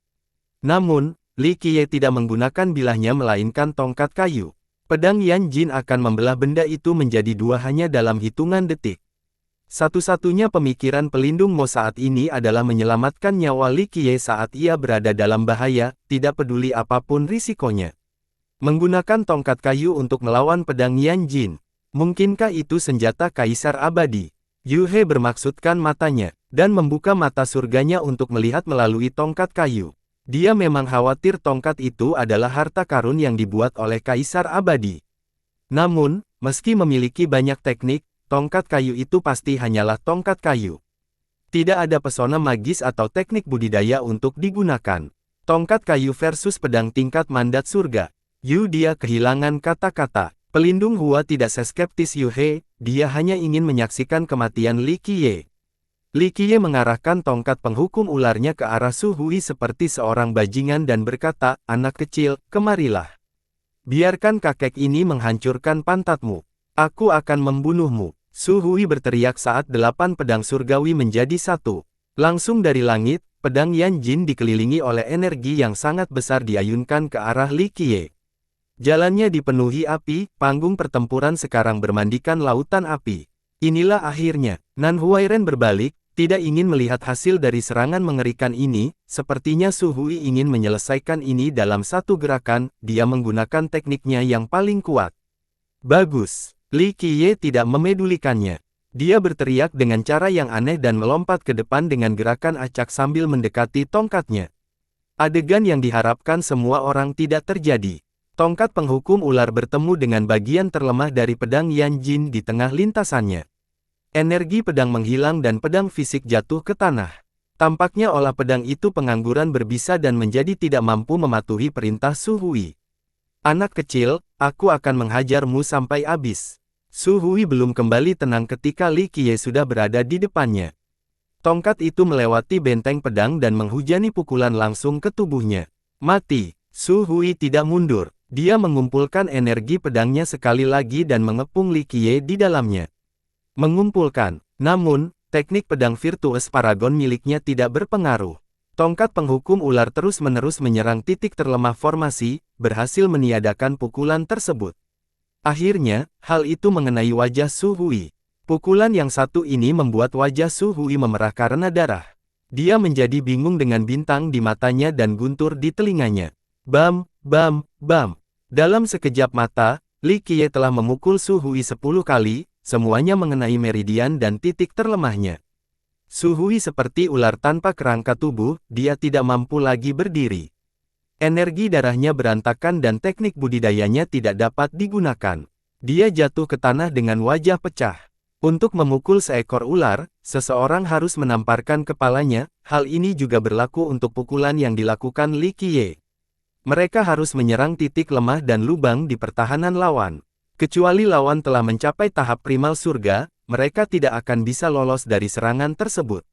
Namun, Li Qiye tidak menggunakan bilahnya melainkan tongkat kayu. Pedang Yanjin akan membelah benda itu menjadi dua hanya dalam hitungan detik. Satu-satunya pemikiran pelindung Mo saat ini adalah menyelamatkan nyawa Li Qiye saat ia berada dalam bahaya, tidak peduli apapun risikonya. Menggunakan tongkat kayu untuk melawan pedang Yanjin. Mungkinkah itu senjata kaisar abadi? Yu He bermaksudkan matanya, dan membuka mata surganya untuk melihat melalui tongkat kayu. Dia memang khawatir tongkat itu adalah harta karun yang dibuat oleh kaisar abadi. Namun, meski memiliki banyak teknik, tongkat kayu itu pasti hanyalah tongkat kayu. Tidak ada pesona magis atau teknik budidaya untuk digunakan. Tongkat kayu versus pedang tingkat mandat surga. Dia kehilangan kata-kata. Pelindung Hua tidak seskeptis Yu He, dia hanya ingin menyaksikan kematian Li Qiye. Li Qiye mengarahkan tongkat penghukum ularnya ke arah Su Hui seperti seorang bajingan dan berkata, "Anak kecil, kemarilah. Biarkan kakek ini menghancurkan pantatmu. Aku akan membunuhmu." Su Hui berteriak saat 8 pedang surgawi menjadi satu. Langsung dari langit, pedang Yanjin dikelilingi oleh energi yang sangat besar diayunkan ke arah Li Qiye. Jalannya dipenuhi api, panggung pertempuran sekarang bermandikan lautan api. Inilah akhirnya. Nan Huairen berbalik, tidak ingin melihat hasil dari serangan mengerikan ini, sepertinya Su Hui ingin menyelesaikan ini dalam satu gerakan, dia menggunakan tekniknya yang paling kuat. Bagus. Li Qiye tidak memedulikannya. Dia berteriak dengan cara yang aneh dan melompat ke depan dengan gerakan acak sambil mendekati tongkatnya. Adegan yang diharapkan semua orang tidak terjadi. Tongkat penghukum ular bertemu dengan bagian terlemah dari pedang Yanjin di tengah lintasannya. Energi pedang menghilang dan pedang fisik jatuh ke tanah. Tampaknya olah pedang itu pengangguran berbisa dan menjadi tidak mampu mematuhi perintah Su Hui. "Anak kecil, aku akan menghajarmu sampai habis." Su Hui belum kembali tenang ketika Li Qiye sudah berada di depannya. Tongkat itu melewati benteng pedang dan menghujani pukulan langsung ke tubuhnya. Mati. Su Hui tidak mundur. Dia mengumpulkan energi pedangnya sekali lagi dan mengepung Li Qiye di dalamnya. Mengumpulkan. Namun, teknik pedang virtues paragon miliknya tidak berpengaruh. Tongkat penghukum ular terus-menerus menyerang titik terlemah formasi, berhasil meniadakan pukulan tersebut. Akhirnya, hal itu mengenai wajah Su Hui. Pukulan yang satu ini membuat wajah Su Hui memerah karena darah. Dia menjadi bingung dengan bintang di matanya dan guntur di telinganya. Bam, bam, bam. Dalam sekejap mata, Li Qiye telah memukul Su Hui 10 kali, semuanya mengenai meridian dan titik terlemahnya. Su Hui seperti ular tanpa kerangka tubuh, dia tidak mampu lagi berdiri. Energi darahnya berantakan dan teknik budidayanya tidak dapat digunakan. Dia jatuh ke tanah dengan wajah pecah. Untuk memukul seekor ular, seseorang harus menamparkan kepalanya, hal ini juga berlaku untuk pukulan yang dilakukan Li Qiye. Mereka harus menyerang titik lemah dan lubang di pertahanan lawan. Kecuali lawan telah mencapai tahap primal surga, mereka tidak akan bisa lolos dari serangan tersebut.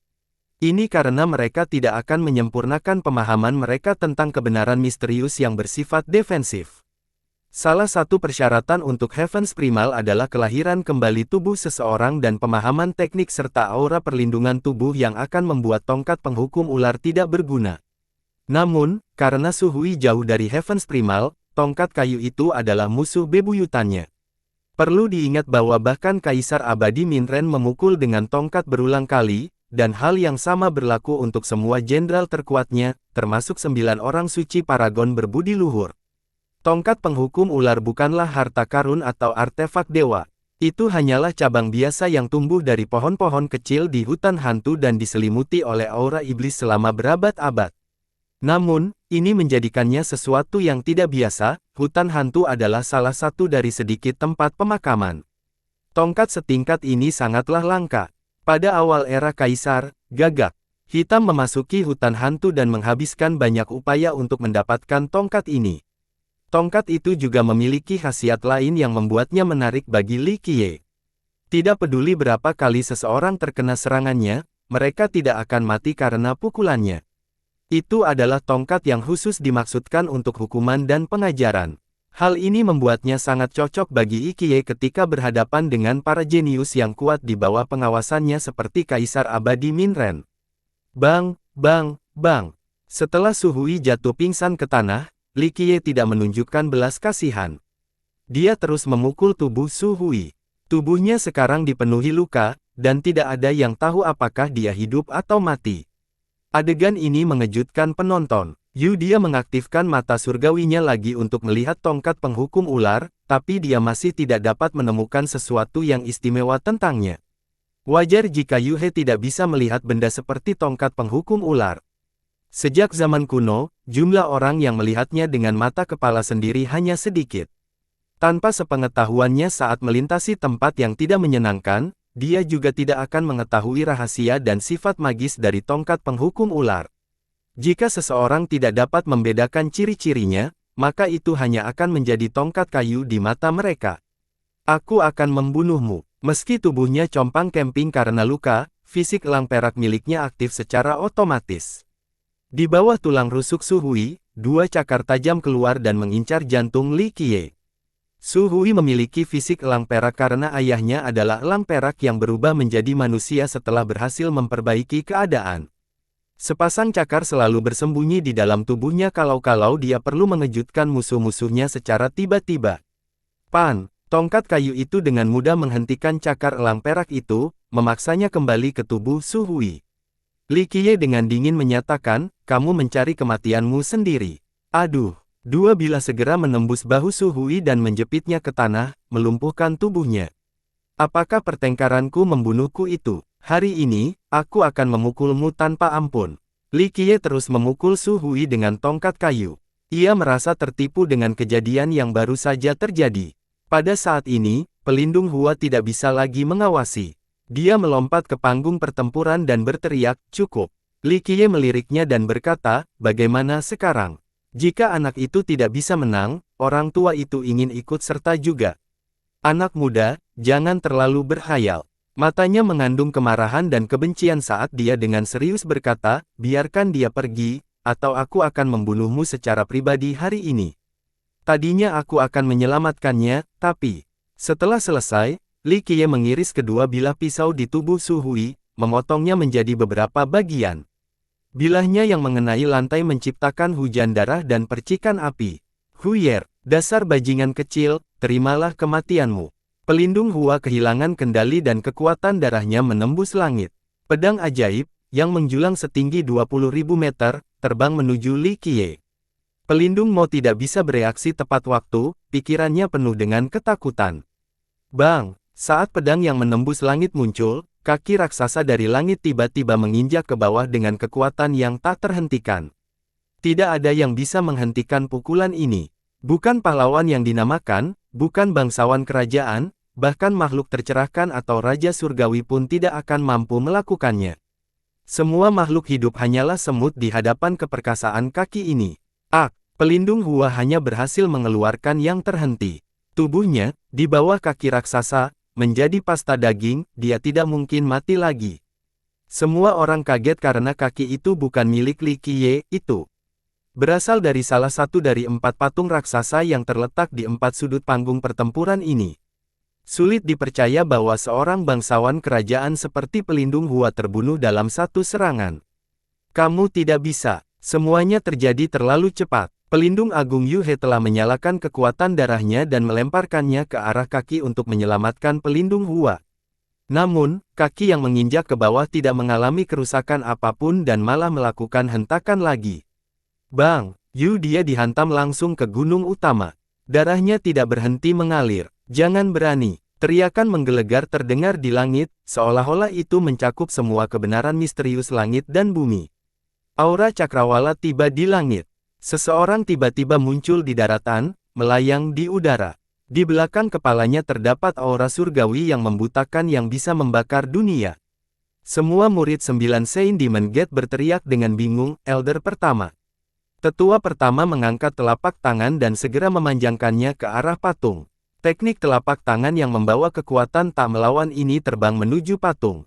Ini karena mereka tidak akan menyempurnakan pemahaman mereka tentang kebenaran misterius yang bersifat defensif. Salah satu persyaratan untuk Heaven's Primal adalah kelahiran kembali tubuh seseorang dan pemahaman teknik serta aura perlindungan tubuh yang akan membuat tongkat penghukum ular tidak berguna. Namun, karena Suhui jauh dari Heaven's Primal, tongkat kayu itu adalah musuh bebuyutannya. Perlu diingat bahwa bahkan Kaisar Abadi Minren memukul dengan tongkat berulang kali, dan hal yang sama berlaku untuk semua jenderal terkuatnya, termasuk 9 orang suci paragon berbudi luhur. Tongkat penghukum ular bukanlah harta karun atau artefak dewa. Itu hanyalah cabang biasa yang tumbuh dari pohon-pohon kecil di hutan hantu dan diselimuti oleh aura iblis selama berabad-abad. Namun, ini menjadikannya sesuatu yang tidak biasa. Hutan hantu adalah salah satu dari sedikit tempat pemakaman. Tongkat setingkat ini sangatlah langka. Pada awal era Kaisar, Gagak Hitam memasuki hutan hantu dan menghabiskan banyak upaya untuk mendapatkan tongkat ini. Tongkat itu juga memiliki khasiat lain yang membuatnya menarik bagi Li Qiye. Tidak peduli berapa kali seseorang terkena serangannya, mereka tidak akan mati karena pukulannya. Itu adalah tongkat yang khusus dimaksudkan untuk hukuman dan pengajaran. Hal ini membuatnya sangat cocok bagi Li Qiye ketika berhadapan dengan para jenius yang kuat di bawah pengawasannya seperti Kaisar Abadi Minren. Bang, bang, bang. Setelah Suhui jatuh pingsan ke tanah, Li Qiye tidak menunjukkan belas kasihan. Dia terus memukul tubuh Suhui. Tubuhnya sekarang dipenuhi luka, dan tidak ada yang tahu apakah dia hidup atau mati. Adegan ini mengejutkan penonton. Dia mengaktifkan mata surgawinya lagi untuk melihat tongkat penghukum ular, tapi dia masih tidak dapat menemukan sesuatu yang istimewa tentangnya. Wajar jika He tidak bisa melihat benda seperti tongkat penghukum ular. Sejak zaman kuno, jumlah orang yang melihatnya dengan mata kepala sendiri hanya sedikit. Tanpa sepengetahuannya saat melintasi tempat yang tidak menyenangkan, dia juga tidak akan mengetahui rahasia dan sifat magis dari tongkat penghukum ular. Jika seseorang tidak dapat membedakan ciri-cirinya, maka itu hanya akan menjadi tongkat kayu di mata mereka. Aku akan membunuhmu. Meski tubuhnya compang-camping karena luka, fisik elang perak miliknya aktif secara otomatis. Di bawah tulang rusuk Suhui, 2 cakar tajam keluar dan mengincar jantung Li Qiye. Suhui memiliki fisik elang perak karena ayahnya adalah elang perak yang berubah menjadi manusia setelah berhasil memperbaiki keadaan. Sepasang cakar selalu bersembunyi di dalam tubuhnya kalau-kalau dia perlu mengejutkan musuh-musuhnya secara tiba-tiba. Tongkat kayu itu dengan mudah menghentikan cakar elang perak itu, memaksanya kembali ke tubuh Suhui. Li Qiye dengan dingin menyatakan, kamu mencari kematianmu sendiri. Aduh, 2 bilah segera menembus bahu Suhui dan menjepitnya ke tanah, melumpuhkan tubuhnya. Apakah pertengkaranku membunuhku itu? Hari ini, aku akan memukulmu tanpa ampun. Li Qiye terus memukul Suhui dengan tongkat kayu. Ia merasa tertipu dengan kejadian yang baru saja terjadi. Pada saat ini, pelindung Hua tidak bisa lagi mengawasi. Dia melompat ke panggung pertempuran dan berteriak, cukup. Li Qiye meliriknya dan berkata, bagaimana sekarang? Jika anak itu tidak bisa menang, orang tua itu ingin ikut serta juga. Anak muda, jangan terlalu berkhayal. Matanya mengandung kemarahan dan kebencian saat dia dengan serius berkata, biarkan dia pergi, atau aku akan membunuhmu secara pribadi hari ini. Tadinya aku akan menyelamatkannya, tapi setelah selesai, Li Qiye mengiris kedua bilah pisau di tubuh Suhui, memotongnya menjadi beberapa bagian. Bilahnya yang mengenai lantai menciptakan hujan darah dan percikan api. Huyer, dasar bajingan kecil, terimalah kematianmu. Pelindung Hua kehilangan kendali dan kekuatan darahnya menembus langit. Pedang ajaib, yang menjulang setinggi 20.000 meter, terbang menuju Li Qiye. Pelindung Mo tidak bisa bereaksi tepat waktu, pikirannya penuh dengan ketakutan. Bang! Saat pedang yang menembus langit muncul, kaki raksasa dari langit tiba-tiba menginjak ke bawah dengan kekuatan yang tak terhentikan. Tidak ada yang bisa menghentikan pukulan ini. Bukan pahlawan yang dinamakan, bukan bangsawan kerajaan, bahkan makhluk tercerahkan atau raja surgawi pun tidak akan mampu melakukannya. Semua makhluk hidup hanyalah semut di hadapan keperkasaan kaki ini. Pelindung Hua hanya berhasil mengeluarkan yang terhenti. Tubuhnya, di bawah kaki raksasa, menjadi pasta daging, dia tidak mungkin mati lagi. Semua orang kaget karena kaki itu bukan milik Li Qiye, itu berasal dari salah satu dari 4 patung raksasa yang terletak di 4 sudut panggung pertempuran ini. Sulit dipercaya bahwa seorang bangsawan kerajaan seperti pelindung Hua terbunuh dalam satu serangan. Kamu tidak bisa, semuanya terjadi terlalu cepat. Pelindung Agung Yu He telah menyalakan kekuatan darahnya dan melemparkannya ke arah kaki untuk menyelamatkan pelindung Hua. Namun, kaki yang menginjak ke bawah tidak mengalami kerusakan apapun dan malah melakukan hentakan lagi. Bang! Dia dihantam langsung ke gunung utama. Darahnya tidak berhenti mengalir. Jangan berani! Teriakan menggelegar terdengar di langit, seolah-olah itu mencakup semua kebenaran misterius langit dan bumi. Aura cakrawala tiba di langit. Seseorang tiba-tiba muncul di daratan, melayang di udara. Di belakang kepalanya terdapat aura surgawi yang membutakan yang bisa membakar dunia. Semua murid 9 Sein Demon Gate berteriak dengan bingung, Elder pertama. Tetua pertama mengangkat telapak tangan dan segera memanjangkannya ke arah patung. Teknik telapak tangan yang membawa kekuatan tak melawan ini terbang menuju patung.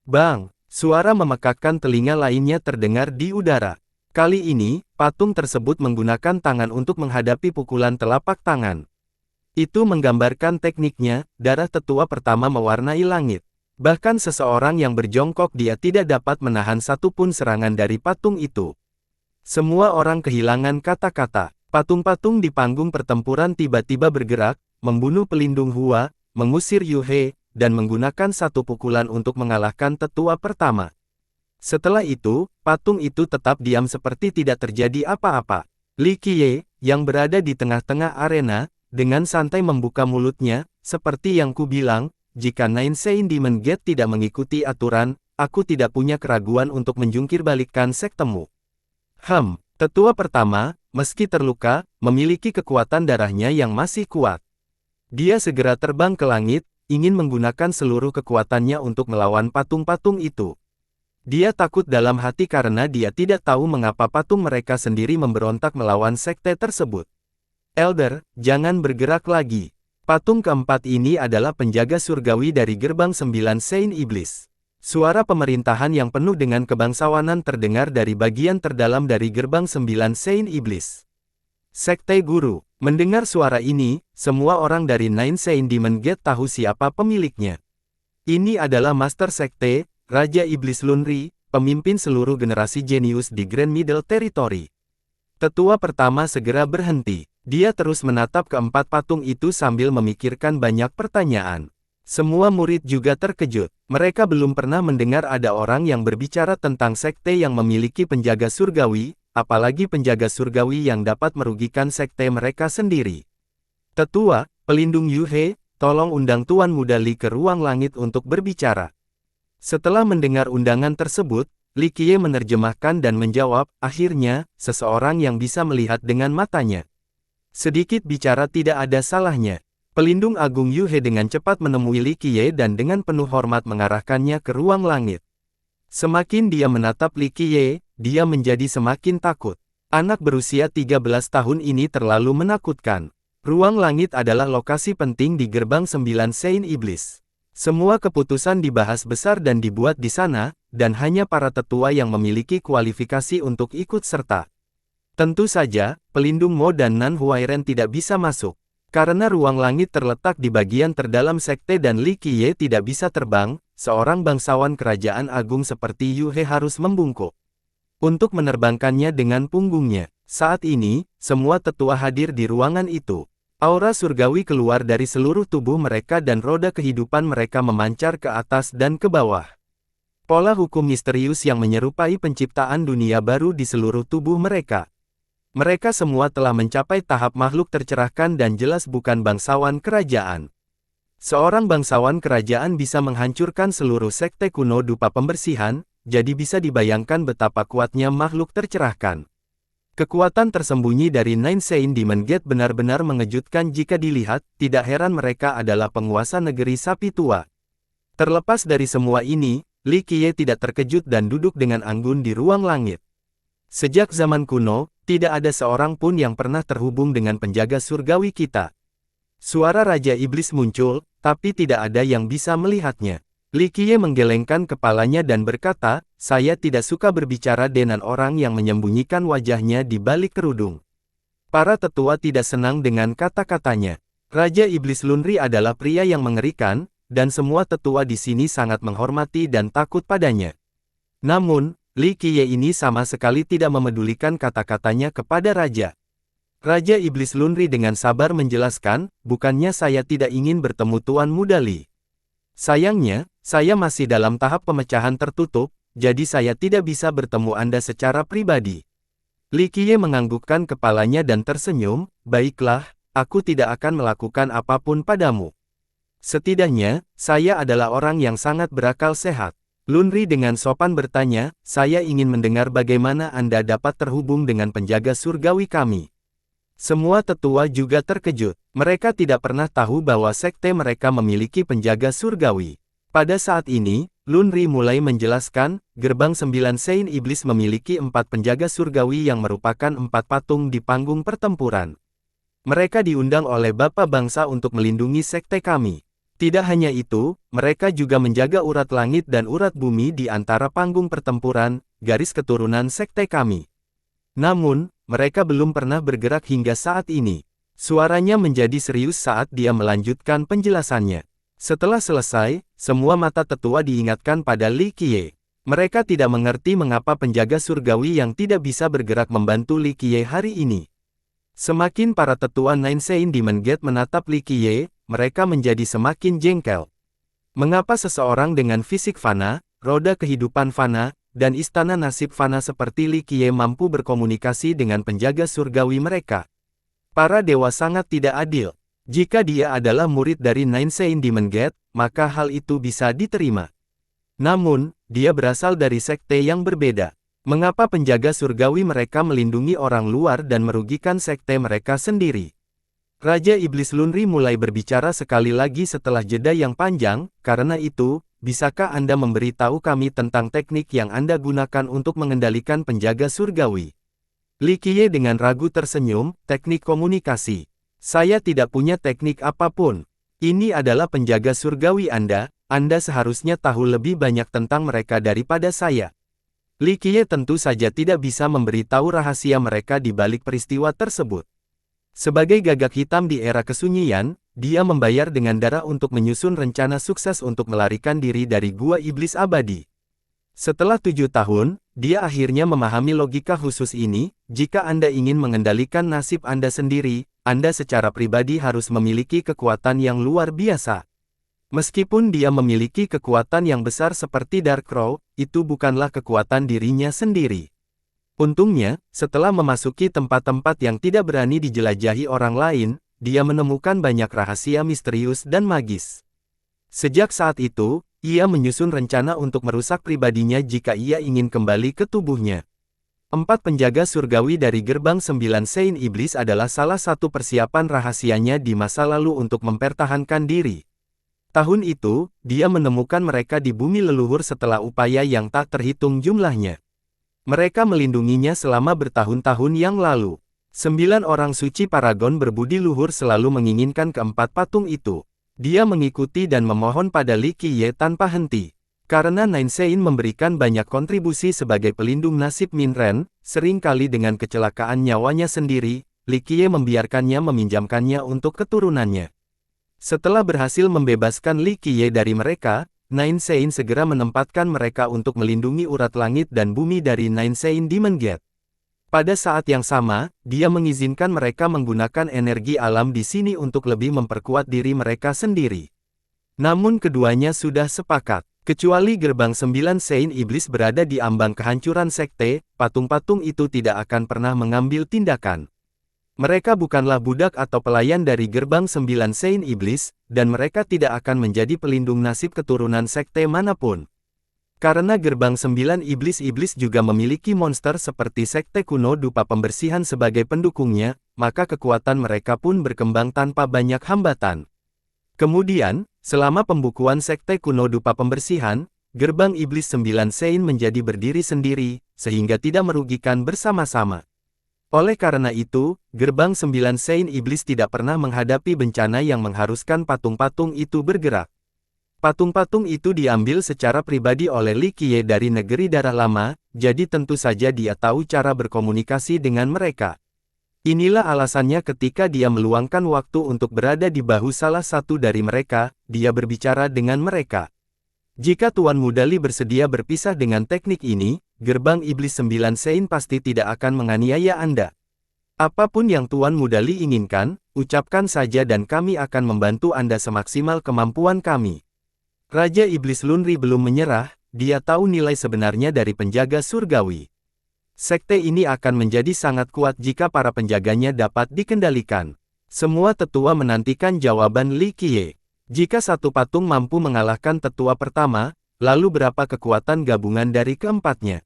Bang! Suara memekakkan telinga lainnya terdengar di udara. Kali ini, patung tersebut menggunakan tangan untuk menghadapi pukulan telapak tangan. Itu menggambarkan tekniknya, darah tetua pertama mewarnai langit. Bahkan seseorang yang berjongkok dia tidak dapat menahan satupun serangan dari patung itu. Semua orang kehilangan kata-kata. Patung-patung di panggung pertempuran tiba-tiba bergerak, membunuh pelindung Hua, mengusir Yu He, dan menggunakan satu pukulan untuk mengalahkan tetua pertama. Setelah itu, patung itu tetap diam seperti tidak terjadi apa-apa. Li Qiye, yang berada di tengah-tengah arena, dengan santai membuka mulutnya, seperti yang ku bilang, jika Nine Sein Demon Gate tidak mengikuti aturan, aku tidak punya keraguan untuk menjungkirbalikkan sektemu. Tetua pertama, meski terluka, memiliki kekuatan darahnya yang masih kuat. Dia segera terbang ke langit, ingin menggunakan seluruh kekuatannya untuk melawan patung-patung itu. Dia takut dalam hati karena dia tidak tahu mengapa patung mereka sendiri memberontak melawan sekte tersebut. Elder, jangan bergerak lagi. Patung keempat ini adalah penjaga surgawi dari gerbang 9 Sein Iblis. Suara pemerintahan yang penuh dengan kebangsawanan terdengar dari bagian terdalam dari gerbang 9 Sein Iblis. Sekte Guru. Mendengar suara ini, semua orang dari Nine Sein Demon Gate tahu siapa pemiliknya. Ini adalah Master Sekte, Raja Iblis Lunri, pemimpin seluruh generasi jenius di Grand Middle Territory. Tetua pertama segera berhenti. Dia terus menatap keempat patung itu sambil memikirkan banyak pertanyaan. Semua murid juga terkejut. Mereka belum pernah mendengar ada orang yang berbicara tentang sekte yang memiliki penjaga surgawi, apalagi penjaga surgawi yang dapat merugikan sekte mereka sendiri. Tetua, pelindung Yu He, tolong undang Tuan Muda Li ke ruang langit untuk berbicara. Setelah mendengar undangan tersebut, Li Qiye menerjemahkan dan menjawab, akhirnya, seseorang yang bisa melihat dengan matanya. Sedikit bicara tidak ada salahnya. Pelindung Agung Yu He dengan cepat menemui Li Qiye dan dengan penuh hormat mengarahkannya ke ruang langit. Semakin dia menatap Li Qiye, dia menjadi semakin takut. Anak berusia 13 tahun ini terlalu menakutkan. Ruang langit adalah lokasi penting di gerbang 9 Sein Iblis. Semua keputusan dibahas besar dan dibuat di sana, dan hanya para tetua yang memiliki kualifikasi untuk ikut serta. Tentu saja, pelindung Mo dan Nan Huairen tidak bisa masuk. Karena ruang langit terletak di bagian terdalam sekte dan Li Qiye tidak bisa terbang, seorang bangsawan kerajaan agung seperti Yu He harus membungkuk. Untuk menerbangkannya dengan punggungnya. Saat ini, semua tetua hadir di ruangan itu. Aura surgawi keluar dari seluruh tubuh mereka dan roda kehidupan mereka memancar ke atas dan ke bawah. Pola hukum misterius yang menyerupai penciptaan dunia baru di seluruh tubuh mereka. Mereka semua telah mencapai tahap makhluk tercerahkan dan jelas bukan bangsawan kerajaan. Seorang bangsawan kerajaan bisa menghancurkan seluruh sekte kuno dupa pembersihan, jadi bisa dibayangkan betapa kuatnya makhluk tercerahkan. Kekuatan tersembunyi dari Nine Sein Demon Gate benar-benar mengejutkan jika dilihat, tidak heran mereka adalah penguasa negeri sapi tua. Terlepas dari semua ini, Li Qiye tidak terkejut dan duduk dengan anggun di ruang langit. Sejak zaman kuno, tidak ada seorang pun yang pernah terhubung dengan penjaga surgawi kita. Suara Raja Iblis muncul, tapi tidak ada yang bisa melihatnya. Li Qiye menggelengkan kepalanya dan berkata, saya tidak suka berbicara dengan orang yang menyembunyikan wajahnya di balik kerudung. Para tetua tidak senang dengan kata-katanya. Raja Iblis Lunri adalah pria yang mengerikan, dan semua tetua di sini sangat menghormati dan takut padanya. Namun, Li Qiye ini sama sekali tidak memedulikan kata-katanya kepada Raja. Raja Iblis Lunri dengan sabar menjelaskan, bukannya saya tidak ingin bertemu Tuan Muda Li. Sayangnya, saya masih dalam tahap pemecahan tertutup, jadi saya tidak bisa bertemu Anda secara pribadi. Li Qiye menganggukkan kepalanya dan tersenyum, baiklah, aku tidak akan melakukan apapun padamu. Setidaknya, saya adalah orang yang sangat berakal sehat. Lunri dengan sopan bertanya, saya ingin mendengar bagaimana Anda dapat terhubung dengan penjaga surgawi kami. Semua tetua juga terkejut. Mereka tidak pernah tahu bahwa sekte mereka memiliki penjaga surgawi. Pada saat ini, Lunri mulai menjelaskan, gerbang 9 Sein Iblis memiliki 4 penjaga surgawi yang merupakan 4 patung di panggung pertempuran. Mereka diundang oleh Bapa Bangsa untuk melindungi sekte kami. Tidak hanya itu, mereka juga menjaga urat langit dan urat bumi di antara panggung pertempuran, garis keturunan sekte kami. Namun, mereka belum pernah bergerak hingga saat ini. Suaranya menjadi serius saat dia melanjutkan penjelasannya. Setelah selesai, semua mata tetua diingatkan pada Li Qiye. Mereka tidak mengerti mengapa penjaga surgawi yang tidak bisa bergerak membantu Li Qiye hari ini. Semakin para tetua Nine Sein Demon Gate menatap Li Qiye, mereka menjadi semakin jengkel. Mengapa seseorang dengan fisik fana, roda kehidupan fana, dan istana nasib fana seperti Li Qiye mampu berkomunikasi dengan penjaga surgawi mereka? Para dewa sangat tidak adil. Jika dia adalah murid dari Nine Sein Demon Gate, maka hal itu bisa diterima. Namun, dia berasal dari sekte yang berbeda. Mengapa penjaga surgawi mereka melindungi orang luar dan merugikan sekte mereka sendiri? Raja Iblis Lunri mulai berbicara sekali lagi setelah jeda yang panjang, karena itu, bisakah Anda memberitahu kami tentang teknik yang Anda gunakan untuk mengendalikan penjaga surgawi? Li Qiye dengan ragu tersenyum, teknik komunikasi. Saya tidak punya teknik apapun. Ini adalah penjaga surgawi Anda seharusnya tahu lebih banyak tentang mereka daripada saya. Li Qiye tentu saja tidak bisa memberitahu rahasia mereka di balik peristiwa tersebut. Sebagai gagak hitam di era kesunyian, dia membayar dengan darah untuk menyusun rencana sukses untuk melarikan diri dari Gua Iblis Abadi. Setelah 7 tahun, dia akhirnya memahami logika khusus ini, jika Anda ingin mengendalikan nasib Anda sendiri, Anda secara pribadi harus memiliki kekuatan yang luar biasa. Meskipun dia memiliki kekuatan yang besar seperti Dark Crow, itu bukanlah kekuatan dirinya sendiri. Untungnya, setelah memasuki tempat-tempat yang tidak berani dijelajahi orang lain, dia menemukan banyak rahasia misterius dan magis. Sejak saat itu, ia menyusun rencana untuk merusak pribadinya jika ia ingin kembali ke tubuhnya. 4 penjaga surgawi dari gerbang 9 Sein Iblis adalah salah satu persiapan rahasianya di masa lalu untuk mempertahankan diri. Tahun itu, dia menemukan mereka di bumi leluhur setelah upaya yang tak terhitung jumlahnya. Mereka melindunginya selama bertahun-tahun yang lalu. 9 orang suci paragon berbudi luhur selalu menginginkan keempat patung itu. Dia mengikuti dan memohon pada Li Qiye tanpa henti. Karena Nine Sein memberikan banyak kontribusi sebagai pelindung nasib Minren, seringkali dengan kecelakaan nyawanya sendiri, Li Qiye membiarkannya meminjamkannya untuk keturunannya. Setelah berhasil membebaskan Li Qiye dari mereka, Nine Sein segera menempatkan mereka untuk melindungi urat langit dan bumi dari Nine Sein Demon Gate. Pada saat yang sama, dia mengizinkan mereka menggunakan energi alam di sini untuk lebih memperkuat diri mereka sendiri. Namun keduanya sudah sepakat. Kecuali gerbang 9 Sein Iblis berada di ambang kehancuran sekte, patung-patung itu tidak akan pernah mengambil tindakan. Mereka bukanlah budak atau pelayan dari gerbang 9 Sein Iblis, dan mereka tidak akan menjadi pelindung nasib keturunan sekte manapun. Karena gerbang 9 Iblis-Iblis juga memiliki monster seperti sekte kuno dupa pembersihan sebagai pendukungnya, maka kekuatan mereka pun berkembang tanpa banyak hambatan. Kemudian, selama pembukuan sekte kuno dupa pembersihan, gerbang Iblis 9 Sein menjadi berdiri sendiri, sehingga tidak merugikan bersama-sama. Oleh karena itu, gerbang 9 Sein Iblis tidak pernah menghadapi bencana yang mengharuskan patung-patung itu bergerak. Patung-patung itu diambil secara pribadi oleh Li Qiye dari negeri darah lama, jadi tentu saja dia tahu cara berkomunikasi dengan mereka. Inilah alasannya ketika dia meluangkan waktu untuk berada di bahu salah satu dari mereka, dia berbicara dengan mereka. Jika Tuan Muda Li bersedia berpisah dengan teknik ini, gerbang iblis 9 Sein pasti tidak akan menganiaya Anda. Apapun yang Tuan Muda Li inginkan, ucapkan saja dan kami akan membantu Anda semaksimal kemampuan kami. Raja Iblis Lunri belum menyerah, dia tahu nilai sebenarnya dari penjaga surgawi. Sekte ini akan menjadi sangat kuat jika para penjaganya dapat dikendalikan. Semua tetua menantikan jawaban Li Qiye. Jika satu patung mampu mengalahkan tetua pertama, lalu berapa kekuatan gabungan dari keempatnya?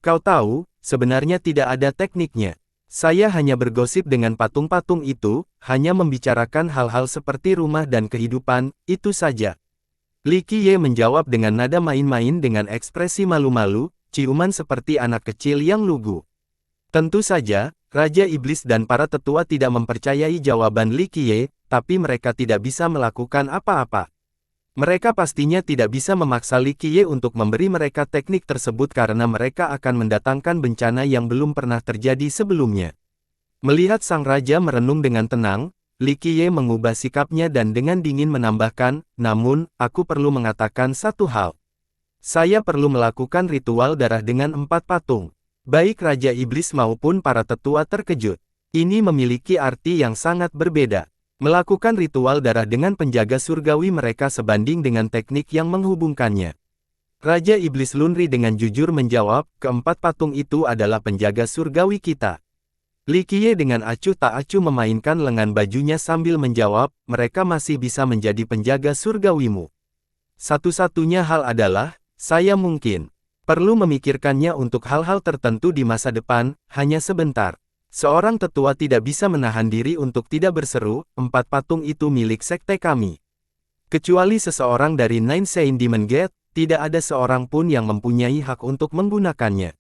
Kau tahu, sebenarnya tidak ada tekniknya. Saya hanya bergosip dengan patung-patung itu, hanya membicarakan hal-hal seperti rumah dan kehidupan, itu saja. Li Qiye menjawab dengan nada main-main dengan ekspresi malu-malu, ciuman seperti anak kecil yang lugu. Tentu saja, Raja Iblis dan para tetua tidak mempercayai jawaban Li Qiye, tapi mereka tidak bisa melakukan apa-apa. Mereka pastinya tidak bisa memaksa Li Qiye untuk memberi mereka teknik tersebut karena mereka akan mendatangkan bencana yang belum pernah terjadi sebelumnya. Melihat sang raja merenung dengan tenang, Li Qiye mengubah sikapnya dan dengan dingin menambahkan, namun, aku perlu mengatakan satu hal. Saya perlu melakukan ritual darah dengan 4 patung. Baik Raja Iblis maupun para tetua terkejut. Ini memiliki arti yang sangat berbeda. Melakukan ritual darah dengan penjaga surgawi mereka sebanding dengan teknik yang menghubungkannya. Raja Iblis Lunri dengan jujur menjawab, keempat patung itu adalah penjaga surgawi kita. Li Qiye dengan acuh tak acuh memainkan lengan bajunya sambil menjawab, mereka masih bisa menjadi penjaga surgawimu. Satu-satunya hal adalah, saya mungkin perlu memikirkannya untuk hal-hal tertentu di masa depan, hanya sebentar. Seorang tetua tidak bisa menahan diri untuk tidak berseru, 4 patung itu milik sekte kami. Kecuali seseorang dari Nine Sein Demon Gate, tidak ada seorang pun yang mempunyai hak untuk menggunakannya.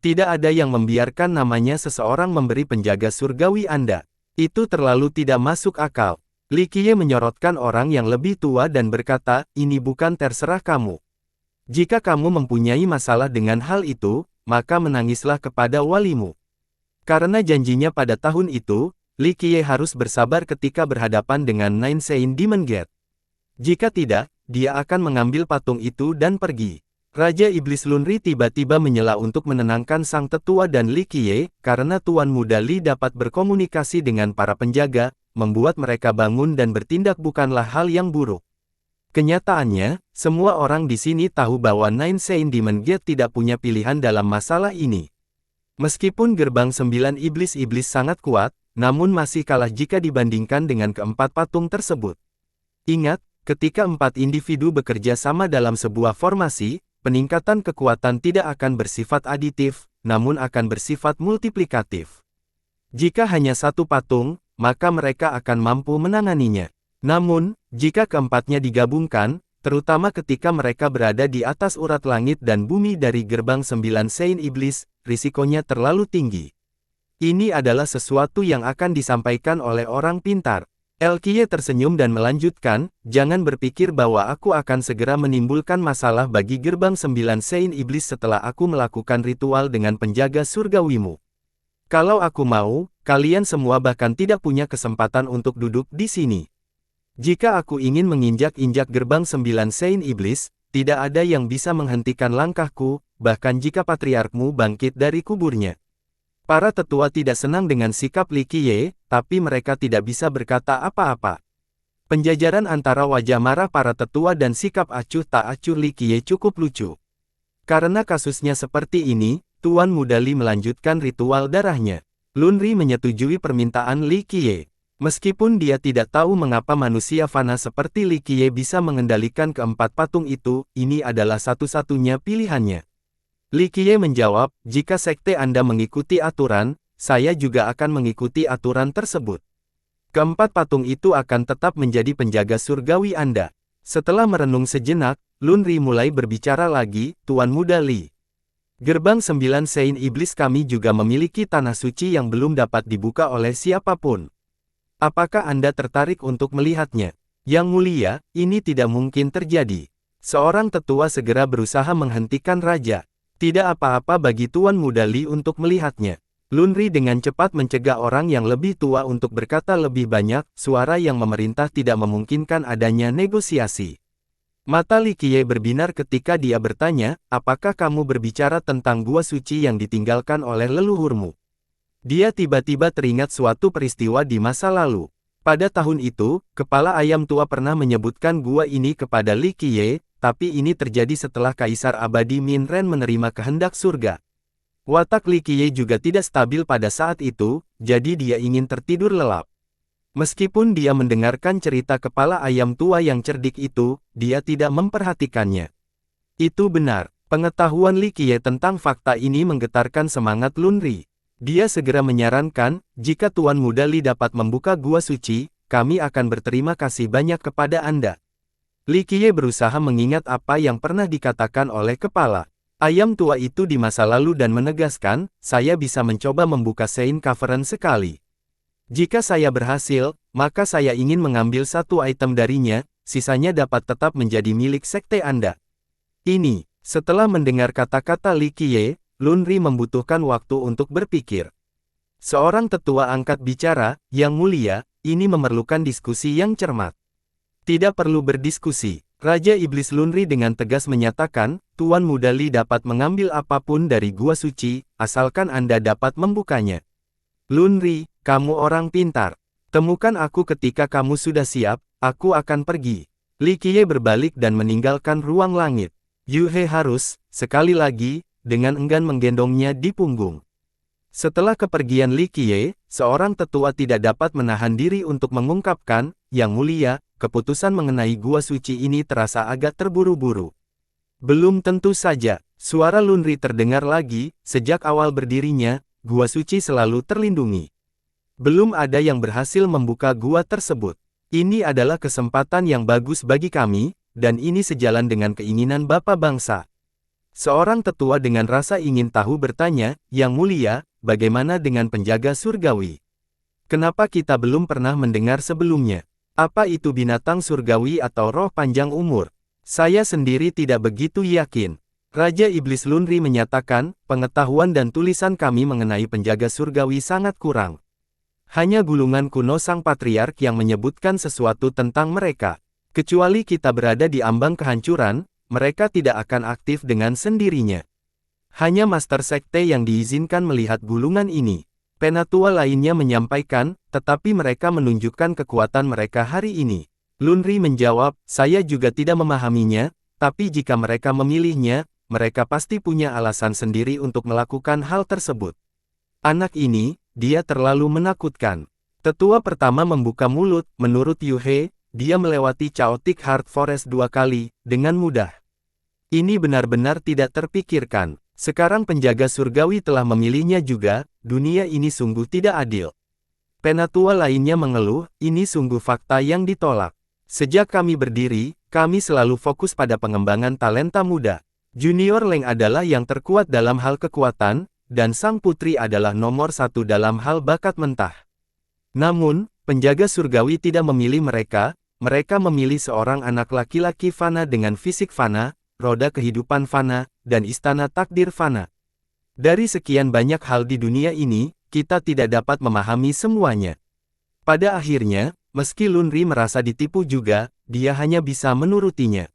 Tidak ada yang membiarkan namanya seseorang memberi penjaga surgawi Anda. Itu terlalu tidak masuk akal. Li Qiye menyorotkan orang yang lebih tua dan berkata, ini bukan terserah kamu. Jika kamu mempunyai masalah dengan hal itu, maka menangislah kepada walimu. Karena janjinya pada tahun itu, Li Qiye harus bersabar ketika berhadapan dengan Nine Sein Demon Gate. Jika tidak, dia akan mengambil patung itu dan pergi. Raja Iblis Lunri tiba-tiba menyela untuk menenangkan sang tetua dan Li Qiye, karena Tuan Muda Li dapat berkomunikasi dengan para penjaga, membuat mereka bangun dan bertindak bukanlah hal yang buruk. Kenyataannya, semua orang di sini tahu bahwa Nine Sein Demon Gate tidak punya pilihan dalam masalah ini. Meskipun gerbang 9 iblis-iblis sangat kuat, namun masih kalah jika dibandingkan dengan keempat patung tersebut. Ingat, ketika 4 individu bekerja sama dalam sebuah formasi, peningkatan kekuatan tidak akan bersifat aditif, namun akan bersifat multiplikatif. Jika hanya satu patung, maka mereka akan mampu menanganinya. Namun, jika keempatnya digabungkan, terutama ketika mereka berada di atas urat langit dan bumi dari gerbang 9 Sein Iblis, risikonya terlalu tinggi. Ini adalah sesuatu yang akan disampaikan oleh orang pintar. Li Qiye tersenyum dan melanjutkan, jangan berpikir bahwa aku akan segera menimbulkan masalah bagi gerbang 9 Sein Iblis setelah aku melakukan ritual dengan penjaga surgawimu. Kalau aku mau, kalian semua bahkan tidak punya kesempatan untuk duduk di sini. Jika aku ingin menginjak-injak gerbang 9 Sein Iblis, tidak ada yang bisa menghentikan langkahku, bahkan jika patriarkmu bangkit dari kuburnya. Para tetua tidak senang dengan sikap Li Qiye, tapi mereka tidak bisa berkata apa-apa. Penjajaran antara wajah marah para tetua dan sikap acuh tak acuh Li Qiye cukup lucu. Karena kasusnya seperti ini, Tuan Muda Li melanjutkan ritual darahnya. Lunri menyetujui permintaan Li Qiye. Meskipun dia tidak tahu mengapa manusia fana seperti Li Qiye bisa mengendalikan keempat patung itu, ini adalah satu-satunya pilihannya. Li Qiye menjawab, jika sekte Anda mengikuti aturan, saya juga akan mengikuti aturan tersebut. Keempat patung itu akan tetap menjadi penjaga surgawi Anda. Setelah merenung sejenak, Lunri mulai berbicara lagi, Tuan Muda Li. Gerbang 9 Sein Iblis kami juga memiliki tanah suci yang belum dapat dibuka oleh siapapun. Apakah Anda tertarik untuk melihatnya? Yang mulia, ini tidak mungkin terjadi. Seorang tetua segera berusaha menghentikan raja. Tidak apa-apa bagi Tuan Muda Li untuk melihatnya. Lunri dengan cepat mencegah orang yang lebih tua untuk berkata lebih banyak, suara yang memerintah tidak memungkinkan adanya negosiasi. Mata Li Qiye berbinar ketika dia bertanya, apakah kamu berbicara tentang gua suci yang ditinggalkan oleh leluhurmu? Dia tiba-tiba teringat suatu peristiwa di masa lalu. Pada tahun itu, kepala ayam tua pernah menyebutkan gua ini kepada Li Qiye, tapi ini terjadi setelah Kaisar Abadi Min Ren menerima kehendak surga. Watak Li Qiye juga tidak stabil pada saat itu, jadi dia ingin tertidur lelap. Meskipun dia mendengarkan cerita kepala ayam tua yang cerdik itu, dia tidak memperhatikannya. Itu benar, pengetahuan Li Qiye tentang fakta ini menggetarkan semangat Lunri. Dia segera menyarankan, jika Tuan Muda Li dapat membuka gua suci, kami akan berterima kasih banyak kepada Anda. Li Qiye berusaha mengingat apa yang pernah dikatakan oleh kepala ayam tua itu di masa lalu dan menegaskan, saya bisa mencoba membuka Sein Cavern sekali. Jika saya berhasil, maka saya ingin mengambil satu item darinya, sisanya dapat tetap menjadi milik sekte Anda. Ini, setelah mendengar kata-kata Li Qiye, Lunri membutuhkan waktu untuk berpikir. Seorang tetua angkat bicara, yang mulia, ini memerlukan diskusi yang cermat. Tidak perlu berdiskusi. Raja Iblis Lunri dengan tegas menyatakan, Tuan Muda Li dapat mengambil apapun dari gua suci, asalkan Anda dapat membukanya. Lunri, kamu orang pintar. Temukan aku ketika kamu sudah siap, aku akan pergi. Li Qiye berbalik dan meninggalkan ruang langit. Yu He harus, sekali lagi, dengan enggan menggendongnya di punggung. Setelah kepergian Li Qiye, seorang tetua tidak dapat menahan diri untuk mengungkapkan, Yang mulia, keputusan mengenai gua suci ini terasa agak terburu-buru. Belum tentu saja, suara Lunri terdengar lagi, sejak awal berdirinya, gua suci selalu terlindungi. Belum ada yang berhasil membuka gua tersebut. Ini adalah kesempatan yang bagus bagi kami, dan ini sejalan dengan keinginan Bapa Bangsa. Seorang tetua dengan rasa ingin tahu bertanya, Yang mulia, bagaimana dengan penjaga surgawi? Kenapa kita belum pernah mendengar sebelumnya? Apa itu binatang surgawi atau roh panjang umur? Saya sendiri tidak begitu yakin. Raja Iblis Lunri menyatakan, pengetahuan dan tulisan kami mengenai penjaga surgawi sangat kurang. Hanya gulungan kuno sang patriark yang menyebutkan sesuatu tentang mereka. Kecuali kita berada di ambang kehancuran, mereka tidak akan aktif dengan sendirinya. Hanya Master Sekte yang diizinkan melihat gulungan ini. Penatua lainnya menyampaikan, tetapi mereka menunjukkan kekuatan mereka hari ini. Lunri menjawab, saya juga tidak memahaminya, tapi jika mereka memilihnya, mereka pasti punya alasan sendiri untuk melakukan hal tersebut. Anak ini, dia terlalu menakutkan. Tetua pertama membuka mulut, menurut Yu He, dia melewati Chaotic Heart Forest 2 kali, dengan mudah. Ini benar-benar tidak terpikirkan. Sekarang penjaga surgawi telah memilihnya juga, dunia ini sungguh tidak adil. Penatua lainnya mengeluh, ini sungguh fakta yang ditolak. Sejak kami berdiri, kami selalu fokus pada pengembangan talenta muda. Junior Leng adalah yang terkuat dalam hal kekuatan, dan sang putri adalah nomor 1 dalam hal bakat mentah. Namun, penjaga surgawi tidak memilih mereka, mereka memilih seorang anak laki-laki fana dengan fisik fana, roda kehidupan fana, dan istana takdir fana. Dari sekian banyak hal di dunia ini, kita tidak dapat memahami semuanya. Pada akhirnya, meski Lunri merasa ditipu juga, dia hanya bisa menurutinya.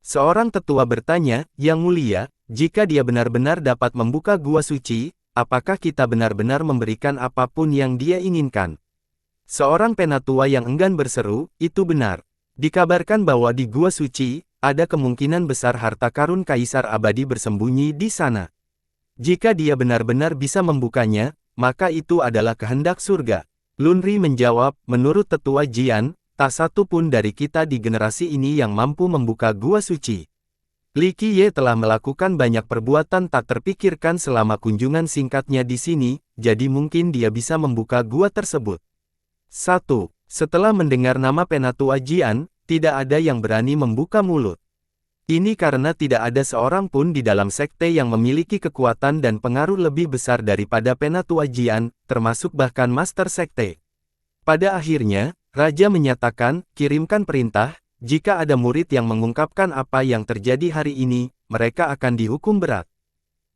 Seorang tetua bertanya, Yang mulia, jika dia benar-benar dapat membuka gua suci, apakah kita benar-benar memberikan apapun yang dia inginkan? Seorang penatua yang enggan berseru, itu benar. Dikabarkan bahwa di gua suci, ada kemungkinan besar harta karun Kaisar Abadi bersembunyi di sana. Jika dia benar-benar bisa membukanya, maka itu adalah kehendak surga. Lunri menjawab, menurut tetua Jian, tak satu pun dari kita di generasi ini yang mampu membuka gua suci. Li Qiye telah melakukan banyak perbuatan tak terpikirkan selama kunjungan singkatnya di sini, jadi mungkin dia bisa membuka gua tersebut. 1. Setelah mendengar nama penatua Jian, tidak ada yang berani membuka mulut. Ini karena tidak ada seorang pun di dalam sekte yang memiliki kekuatan dan pengaruh lebih besar daripada Penatua Jian, termasuk bahkan Master Sekte. Pada akhirnya, Raja menyatakan, kirimkan perintah, jika ada murid yang mengungkapkan apa yang terjadi hari ini, mereka akan dihukum berat.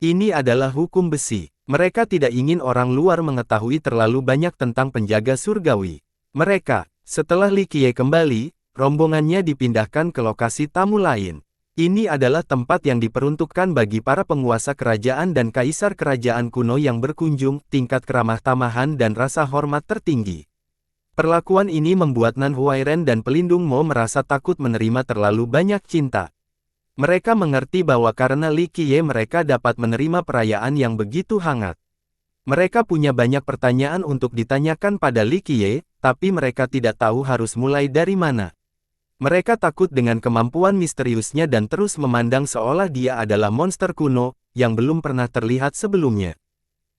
Ini adalah hukum besi. Mereka tidak ingin orang luar mengetahui terlalu banyak tentang penjaga surgawi. Mereka, setelah Li Qiye kembali, rombongannya dipindahkan ke lokasi tamu lain. Ini adalah tempat yang diperuntukkan bagi para penguasa kerajaan dan kaisar kerajaan kuno yang berkunjung, tingkat keramah tamahan dan rasa hormat tertinggi. Perlakuan ini membuat Nan Huairen dan pelindung Mo merasa takut menerima terlalu banyak cinta. Mereka mengerti bahwa karena Li Qiye mereka dapat menerima perayaan yang begitu hangat. Mereka punya banyak pertanyaan untuk ditanyakan pada Li Qiye, tapi mereka tidak tahu harus mulai dari mana. Mereka takut dengan kemampuan misteriusnya dan terus memandang seolah dia adalah monster kuno, yang belum pernah terlihat sebelumnya.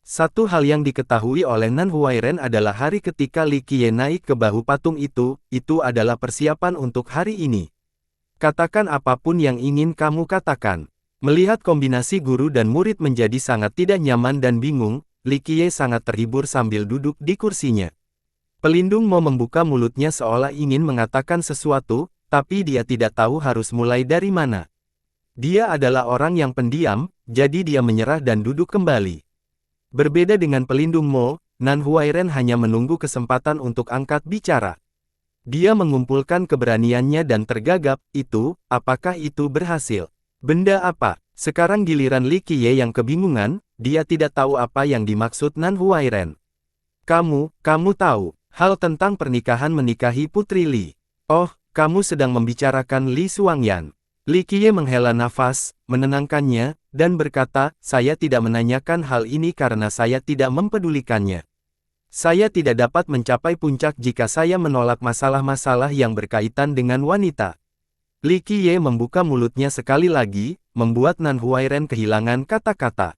Satu hal yang diketahui oleh Nan Huairen adalah hari ketika Li Qiye naik ke bahu patung itu adalah persiapan untuk hari ini. Katakan apapun yang ingin kamu katakan. Melihat kombinasi guru dan murid menjadi sangat tidak nyaman dan bingung, Li Qiye sangat terhibur sambil duduk di kursinya. Pelindung Mo membuka mulutnya seolah ingin mengatakan sesuatu, tapi dia tidak tahu harus mulai dari mana. Dia adalah orang yang pendiam, jadi dia menyerah dan duduk kembali. Berbeda dengan pelindung Mo, Nan Huairen hanya menunggu kesempatan untuk angkat bicara. Dia mengumpulkan keberaniannya dan tergagap, apakah itu berhasil? Benda apa? Sekarang giliran Li Qiye yang kebingungan, dia tidak tahu apa yang dimaksud Nan Huairen. Kamu tahu, hal tentang pernikahan menikahi Putri Li. Oh, kamu sedang membicarakan Li Xuangyan. Li Qiye menghela nafas, menenangkannya, dan berkata, saya tidak menanyakan hal ini karena saya tidak mempedulikannya. Saya tidak dapat mencapai puncak jika saya menolak masalah-masalah yang berkaitan dengan wanita. Li Qiye membuka mulutnya sekali lagi, membuat Nan Huairen kehilangan kata-kata.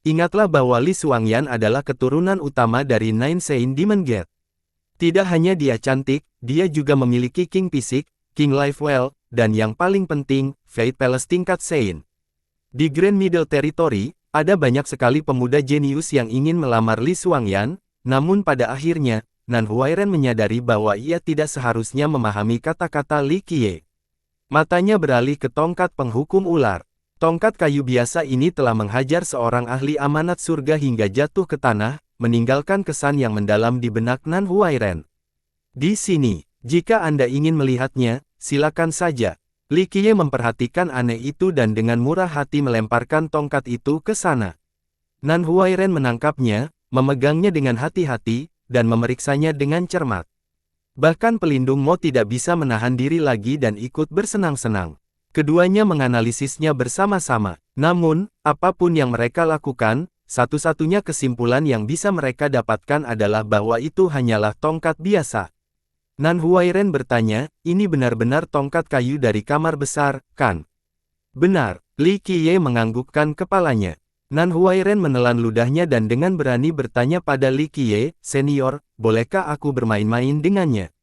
Ingatlah bahwa Li Xuangyan adalah keturunan utama dari Nine Sein Demon Gate. Tidak hanya dia cantik, dia juga memiliki King Fisik, King Life Well, dan yang paling penting, Fate Palace tingkat Sein. Di Grand Middle Territory, ada banyak sekali pemuda jenius yang ingin melamar Li Xuangyan, namun pada akhirnya, Nan Huairen menyadari bahwa ia tidak seharusnya memahami kata-kata Li Qiye. Matanya beralih ke tongkat penghukum ular. Tongkat kayu biasa ini telah menghajar seorang ahli amanat surga hingga jatuh ke tanah, meninggalkan kesan yang mendalam di benak Nan Huairen. Di sini, jika Anda ingin melihatnya, silakan saja. Li Qiye memperhatikan aneh itu dan dengan murah hati melemparkan tongkat itu ke sana. Nan Huairen menangkapnya, memegangnya dengan hati-hati, dan memeriksanya dengan cermat. Bahkan pelindung Mo tidak bisa menahan diri lagi dan ikut bersenang-senang. Keduanya menganalisisnya bersama-sama. Namun, apapun yang mereka lakukan, satu-satunya kesimpulan yang bisa mereka dapatkan adalah bahwa itu hanyalah tongkat biasa. Nan Huairen bertanya, ini benar-benar tongkat kayu dari kamar besar, kan? Benar, Li Qiye menganggukkan kepalanya. Nan Huairen menelan ludahnya dan dengan berani bertanya pada Li Qiye, senior, bolehkah aku bermain-main dengannya?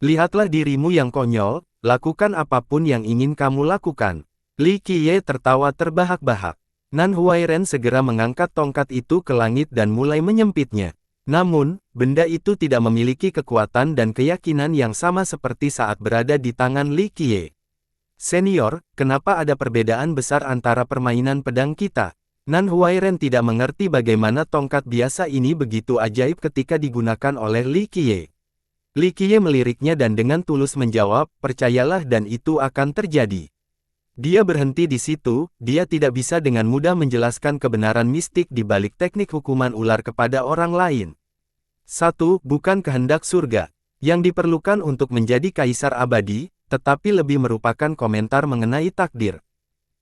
Lihatlah dirimu yang konyol, lakukan apapun yang ingin kamu lakukan. Li Qiye tertawa terbahak-bahak. Nan Huairen segera mengangkat tongkat itu ke langit dan mulai menyempitnya. Namun, benda itu tidak memiliki kekuatan dan keyakinan yang sama seperti saat berada di tangan Li Qiye. Senior, kenapa ada perbedaan besar antara permainan pedang kita? Nan Huairen tidak mengerti bagaimana tongkat biasa ini begitu ajaib ketika digunakan oleh Li Qiye. Li Qiye meliriknya dan dengan tulus menjawab, percayalah dan itu akan terjadi. Dia berhenti di situ, dia tidak bisa dengan mudah menjelaskan kebenaran mistik di balik teknik hukuman ular kepada orang lain. 1. Bukan kehendak surga. Yang diperlukan untuk menjadi kaisar abadi, tetapi lebih merupakan komentar mengenai takdir.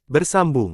Bersambung.